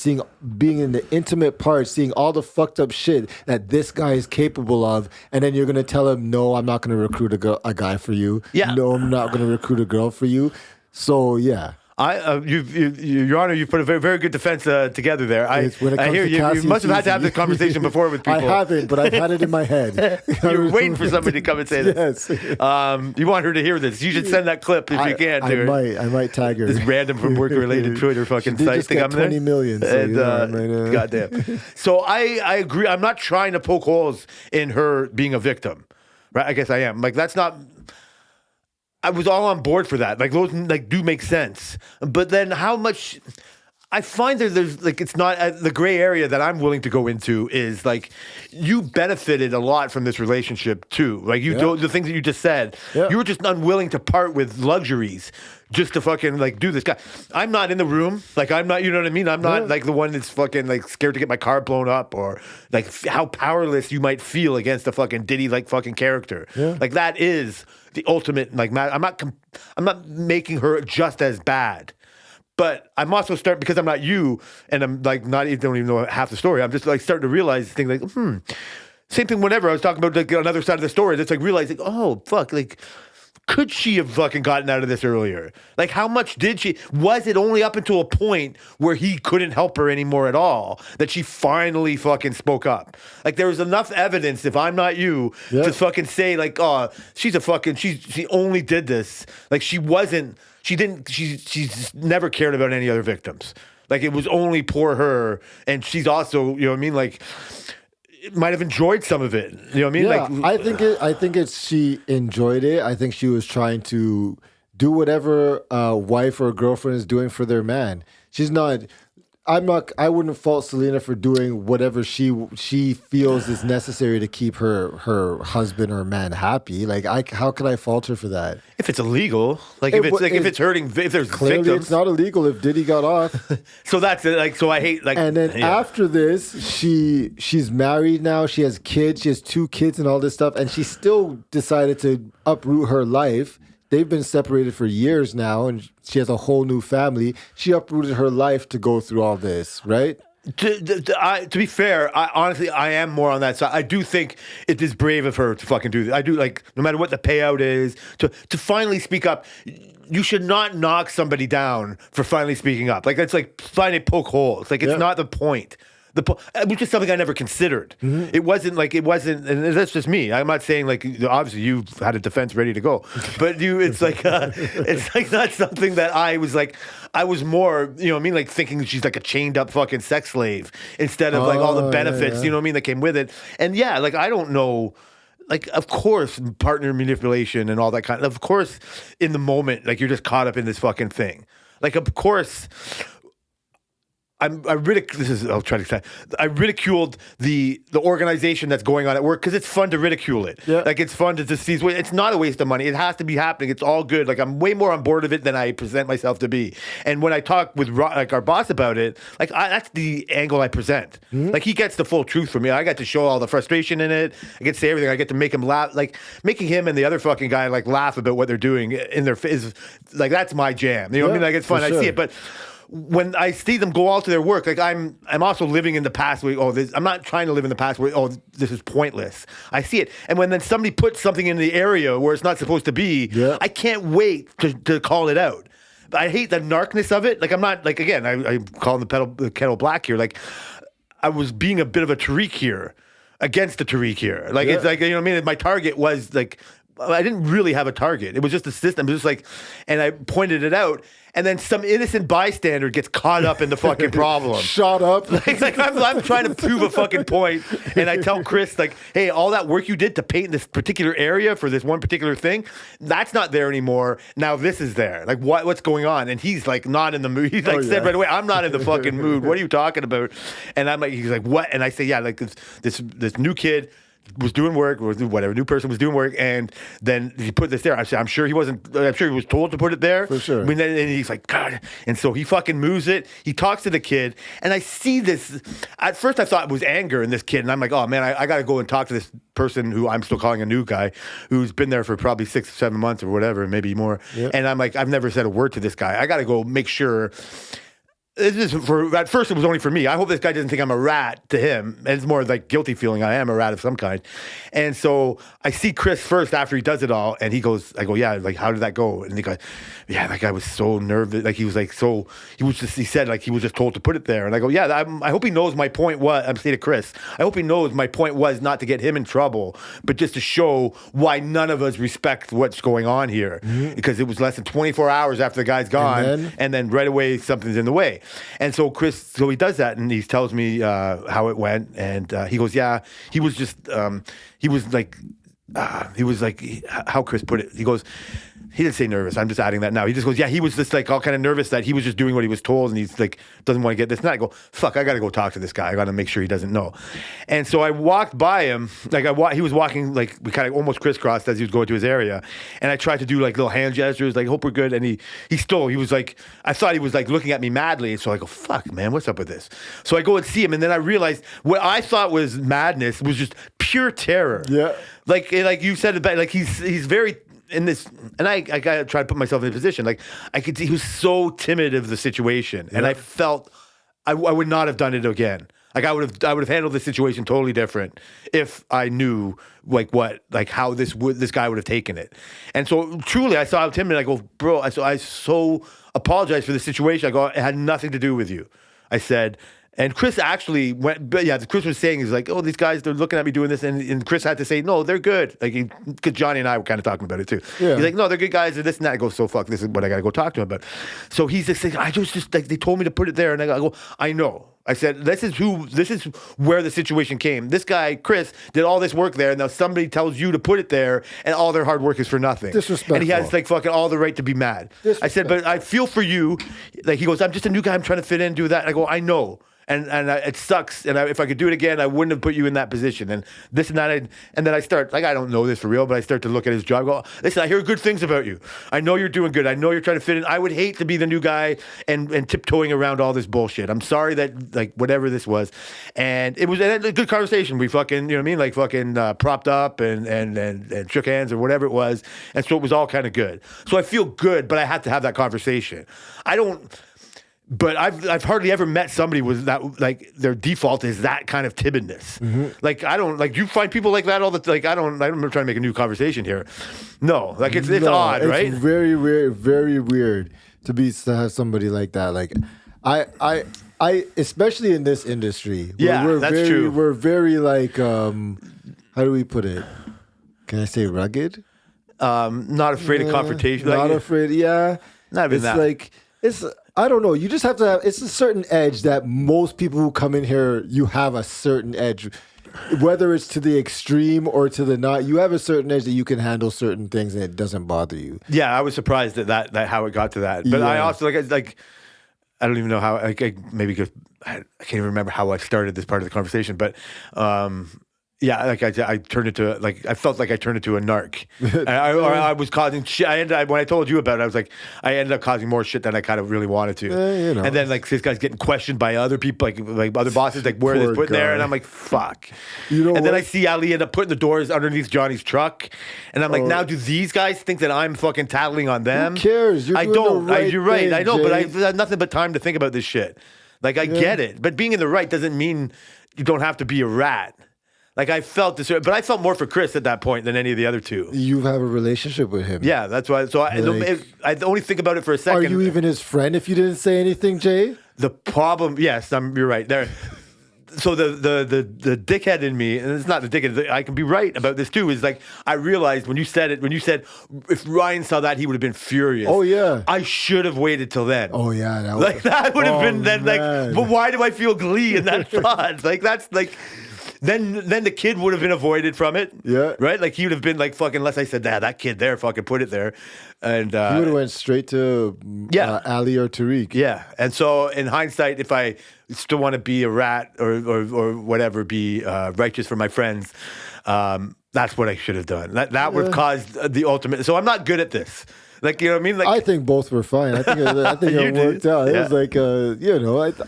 being in the intimate part, seeing all the fucked up shit that this guy is capable of, and then you're gonna tell him, no, I'm not gonna recruit a guy for you. Yeah. No, I'm not gonna recruit a girl for you. So yeah. Your Honor, you put a very, very good defense together there. When it I comes hear to you. You Cassius must have had to have Easy. this conversation before with people. I haven't, but I've had it in my head. You're waiting for somebody to come and say this. Yes. You want her to hear this. You should send that clip if you can to her. I might tag her. This random from work-related Twitter fucking She did site just thing. get I'm there. 20 million. So And, you know, I might, goddamn. So I agree. I'm not trying to poke holes in her being a victim, right? I guess I am. Like that's not. I was all on board for that. Like those like do make sense. But then how much I find there's like it's not the gray area that I'm willing to go into is like you benefited a lot from this relationship too. Like you do the things that you just said. Yeah. You were just unwilling to part with luxuries just to fucking like do this guy. I'm not in the room. Like I'm not, you know what I mean? I'm not like the one that's fucking like scared to get my car blown up or like how powerless you might feel against a fucking Diddy like fucking character. Yeah. Like that is the ultimate like I'm not making her just as bad. But I'm also starting because I'm not you, and I'm like don't even know half the story. I'm just like starting to realize things like same thing. Whenever I was talking about like another side of the story, it's like realizing, oh fuck, like could she have fucking gotten out of this earlier? Like how much did she? Was it only up until a point where he couldn't help her anymore at all that she finally fucking spoke up? Like there was enough evidence, if I'm not you, to fucking say like, oh, she's she only did this. Like she's never cared about any other victims. Like it was only poor her, and she's also, you know what I mean, like might have enjoyed some of it. You know what I mean? Yeah, Like I think it's she enjoyed it. I think she was trying to do whatever a wife or a girlfriend is doing for their man. She's not. I wouldn't fault Selena for doing whatever she feels is necessary to keep her husband or man happy. Like how could I fault her for that? if it's illegal, like if it's hurting, if there's Clearly, victims, it's not illegal if Diddy got off. so that's it. Like so, I hate like. And then yeah. after this, she's married now. She has kids. She has 2 kids and all this stuff. And she still decided to uproot her life. They've been separated for years now, and she has a whole new family. She uprooted her life to go through all this, right? To be fair, honestly, I am more on that side. I do think it is brave of her to fucking do this. I do, like, no matter what the payout is, to finally speak up. You should not knock somebody down for finally speaking up. Like, that's like finally poke holes. Like, it's not the point. Which is something I never considered. Mm-hmm. It wasn't, and that's just me. I'm not saying like obviously you've had a defense ready to go, but it's like not something that I was like. I was more, you know what I mean, like thinking that she's like a chained up fucking sex slave instead of like all the benefits, you know what I mean, that came with it. And yeah, like I don't know. Like, of course, partner manipulation and all that of course, in the moment, like you're just caught up in this fucking thing. Like, of course. I ridiculed the organization that's going on at work because it's fun to ridicule it. Yeah. Like it's fun to just see. It's not a waste of money. It has to be happening. It's all good. Like I'm way more on board of it than I present myself to be. And when I talk with like our boss about it, like that's the angle I present. Mm-hmm. Like he gets the full truth from me. I got to show all the frustration in it. I get to say everything. I get to make him laugh. Like making him and the other fucking guy like laugh about what they're doing in their is like that's my jam. You know what I mean? Like it's fun. I see it, but. When I see them go out to their work, like I'm also living in the past where I'm not trying to live in the past where this is pointless. I see it, and when then somebody puts something in the area where it's not supposed to be, I can't wait to call it out. But I hate the narkness of it. Like I'm not like again, I'm calling the kettle black here. Like I was being a bit of a Tariq here against the Tariq here. Like it's like you know what I mean. My target was like I didn't really have a target. It was just a system. It was just like, and I pointed it out, and then some innocent bystander gets caught up in the fucking problem. Shut up. Like I'm trying to prove a fucking point, and I tell Chris like, "Hey, all that work you did to paint this particular area for this one particular thing, that's not there anymore. Now this is there. Like what's going on?" And he's like, not in the mood. He's like, said right away, "I'm not in the fucking mood. What are you talking about?" And I'm like, he's like, "What?" And I say, "Yeah, like this new kid was doing work, or whatever, new person was doing work, and then he put this there." I said, I'm sure he was told to put it there. For sure. I mean, and he's like, God. And so he fucking moves it. He talks to the kid, and I see this. At first, I thought it was anger in this kid, and I'm like, oh man, I got to go and talk to this person who I'm still calling a new guy, who's been there for probably 6 or 7 months or whatever, maybe more. Yep. And I'm like, I've never said a word to this guy. I got to go make sure. At first, it was only for me. I hope this guy doesn't think I'm a rat to him. And it's more like guilty feeling. I am a rat of some kind. And so I see Chris first after he does it all. And he goes, I go, yeah, like, how did that go? And he goes, yeah, that guy was so nervous. Like, he was like, he said, like, he was just told to put it there. And I go, yeah, I hope he knows my point was, I'm saying to Chris, I hope he knows my point was not to get him in trouble, but just to show why none of us respect what's going on here. Mm-hmm. Because it was less than 24 hours after the guy's gone. And then right away, something's in the way. And so so he does that, and he tells me how it went, and he goes, yeah, he was like, how Chris put it, he goes, he didn't say nervous. I'm just adding that now. He just goes, yeah, he was just like all kind of nervous that he was just doing what he was told, and he's like, doesn't want to get this. And I go, fuck, I got to go talk to this guy. I got to make sure he doesn't know. And so I walked by him, like he was walking, like we kind of almost crisscrossed as he was going to his area. And I tried to do like little hand gestures, like, hope we're good. And he was like, I thought he was like looking at me madly. So I go, fuck, man, what's up with this? So I go and see him, and then I realized what I thought was madness was just pure terror. Yeah. Like you said about, like he's very in this, and I gotta try to put myself in a position. Like I could see he was so timid of the situation, and I felt I would not have done it again. Like I would have handled the situation totally different if I knew how this guy would have taken it. And so truly, I saw him timid. And I go, bro, I so apologize for the situation. I go, it had nothing to do with you. I said. And Chris actually went, but yeah, Chris was saying, he's like, oh, these guys, they're looking at me doing this. And Chris had to say, no, they're good. Like, because Johnny and I were kind of talking about it too. Yeah. He's like, no, they're good guys, and this and that. I go, so fuck, this is what I got to go talk to him about. So he's just saying, I just like, they told me to put it there. And I go, I know. I said, this is where the situation came. This guy, Chris, did all this work there, and now somebody tells you to put it there, and all their hard work is for nothing. Disrespectful. And he has like fucking all the right to be mad. I said, but I feel for you. Like he goes, I'm just a new guy. I'm trying to fit in, do that. And I go, I know. And it sucks. And if I could do it again, I wouldn't have put you in that position. And this and that. And then I start, like, I don't know this for real, but I start to look at his job. I go, listen, I hear good things about you. I know you're doing good. I know you're trying to fit in. I would hate to be the new guy and tiptoeing around all this bullshit. I'm sorry that, like, whatever this was. And it was a good conversation. We fucking, you know what I mean? Like, fucking propped up and shook hands or whatever it was. And so it was all kind of good. So I feel good, but I had to have that conversation. But I've hardly ever met somebody with that, like, their default is that kind of timidness. Mm-hmm. Like, I don't, like, you find people like that all the, like, I'm trying to make a new conversation here. No, like, it's odd, right? It's very weird, very weird to have somebody like that. Like, I especially in this industry. That's true. We're very, like, how do we put it? Can I say rugged? Not afraid of confrontation. Not afraid, yeah. Not even that. Like, I don't know. You just have to have, it's a certain edge that most people who come in here, you have a certain edge. Whether it's to the extreme or to the not, you have a certain edge that you can handle certain things and it doesn't bother you. Yeah, I was surprised at that how it got to that. But I also, like, I don't even know how, maybe because I can't even remember how I started this part of the conversation, but yeah, like I turned into, like, I felt like I turned into a narc. I was causing shit. When I told you about it, I was like, I ended up causing more shit than I kind of really wanted to. You know. And then, like, this guy's getting questioned by other people, like other bosses, like, where this put there, and I'm like, fuck. You know, and then I see Ali end up putting the doors underneath Johnny's truck, and I'm like, now do these guys think that I'm fucking tattling on them? Who cares? You're doing the right you're right. thing, I know, Jay. but I've had nothing but time to think about this shit. Like, I get it, but being in the right doesn't mean you don't have to be a rat. Like, I felt this, but I felt more for Chris at that point than any of the other two. You have a relationship with him. Yeah, that's why. So I only think about it for a second. Are you even his friend if you didn't say anything, Jay? The problem, yes, you're right. so the dickhead in me, and it's not the dickhead, I can be right about this too, is like, I realized when you said if Ryan saw that, he would have been furious. Oh, yeah. I should have waited till then. Oh yeah, That would have been then, man. but why do I feel glee in that thought? Like, that's like, then the kid would have been avoided from it. Yeah. Right? Like, he would have been like, fucking, unless I said, that kid there, fucking put it there. And He would have went straight to Ali or Tariq. yeah. And so in hindsight, if I still want to be a rat or whatever, be righteous for my friends, that's what I should have done. That would have caused the ultimate. So I'm not good at this. Like, you know what I mean? Like, I think both were fine. I think it worked out. It was like,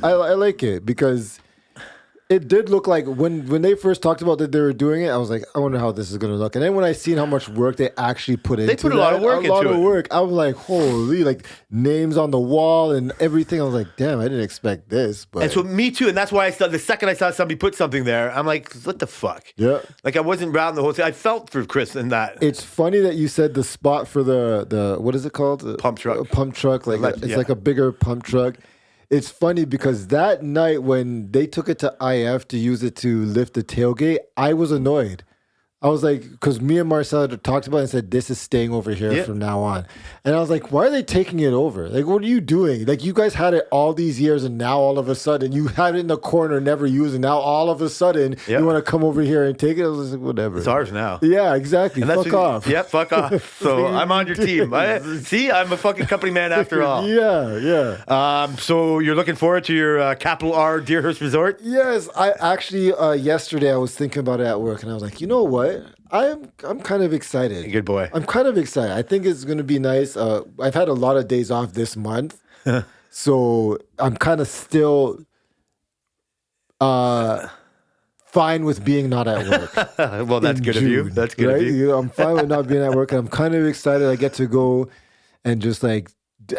I like it because it did look like when they first talked about that they were doing it, I was like, I wonder how this is going to look. And then when I seen how much work they actually put into it. They put a lot of work into it. I was like, holy, like names on the wall and everything. I was like, damn, I didn't expect this. But and so me too. And that's why the second I saw somebody put something there, I'm like, what the fuck? Yeah. Like, I wasn't around the whole thing. I felt for Chris in that. It's funny that you said the spot for the what is it called? Pump truck. A pump truck. Like it's Yeah. like a bigger pump truck. It's funny because that night when they took it to IF to use it to lift the tailgate, I was annoyed. I was like, because me and Marcel had talked about it and said, this is staying over here from now on. And I was like, why are they taking it over? Like, what are you doing? Like, you guys had it all these years and now all of a sudden you had it in the corner, never used it. Now all of a sudden you want to come over here and take it? I was like, whatever. It's ours now. Yeah, exactly. And that's Fuck off. Yeah, fuck off. So I'm on your team. See, I'm a fucking company man after all. Yeah. So you're looking forward to your capital R Deerhurst Resort? Yes, I actually yesterday I was thinking about it at work, and I was like, you know what? I'm kind of excited. Good boy. I'm kind of excited. I think it's going to be nice. I've had a lot of days off this month, so I'm kind of still fine with being not at work. Well, that's good of you. June, That's good right? of you. I'm fine with not being at work, and I'm kind of excited. I get to go and just like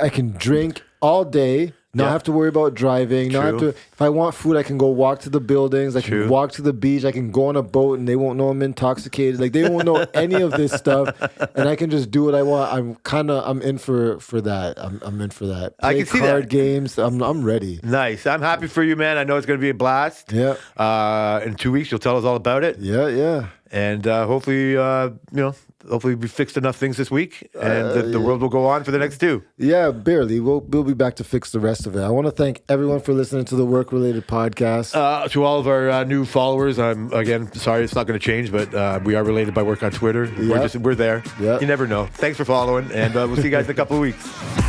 I can drink all day. Not have to worry about driving. Not have to. If I want food, I can go walk to the buildings. I can walk to the beach. I can go on a boat, and they won't know I'm intoxicated. Like they won't know any of this stuff, and I can just do what I want. I'm in for that. I'm in for that. I Play can see card that. games. I'm ready. Nice. I'm happy for you, man. I know it's going to be a blast. Yeah. In 2 weeks, you'll tell us all about it. Yeah. And hopefully, hopefully we fixed enough things this week, and the world will go on for the next two. Yeah, barely. We'll be back to fix the rest of it. I want to thank everyone for listening to the Work Related Podcast. To all of our new followers, I'm again sorry it's not going to change, but we are related by work on Twitter. Yep. We're there. Yep. You never know. Thanks for following, and we'll see you guys in a couple of weeks.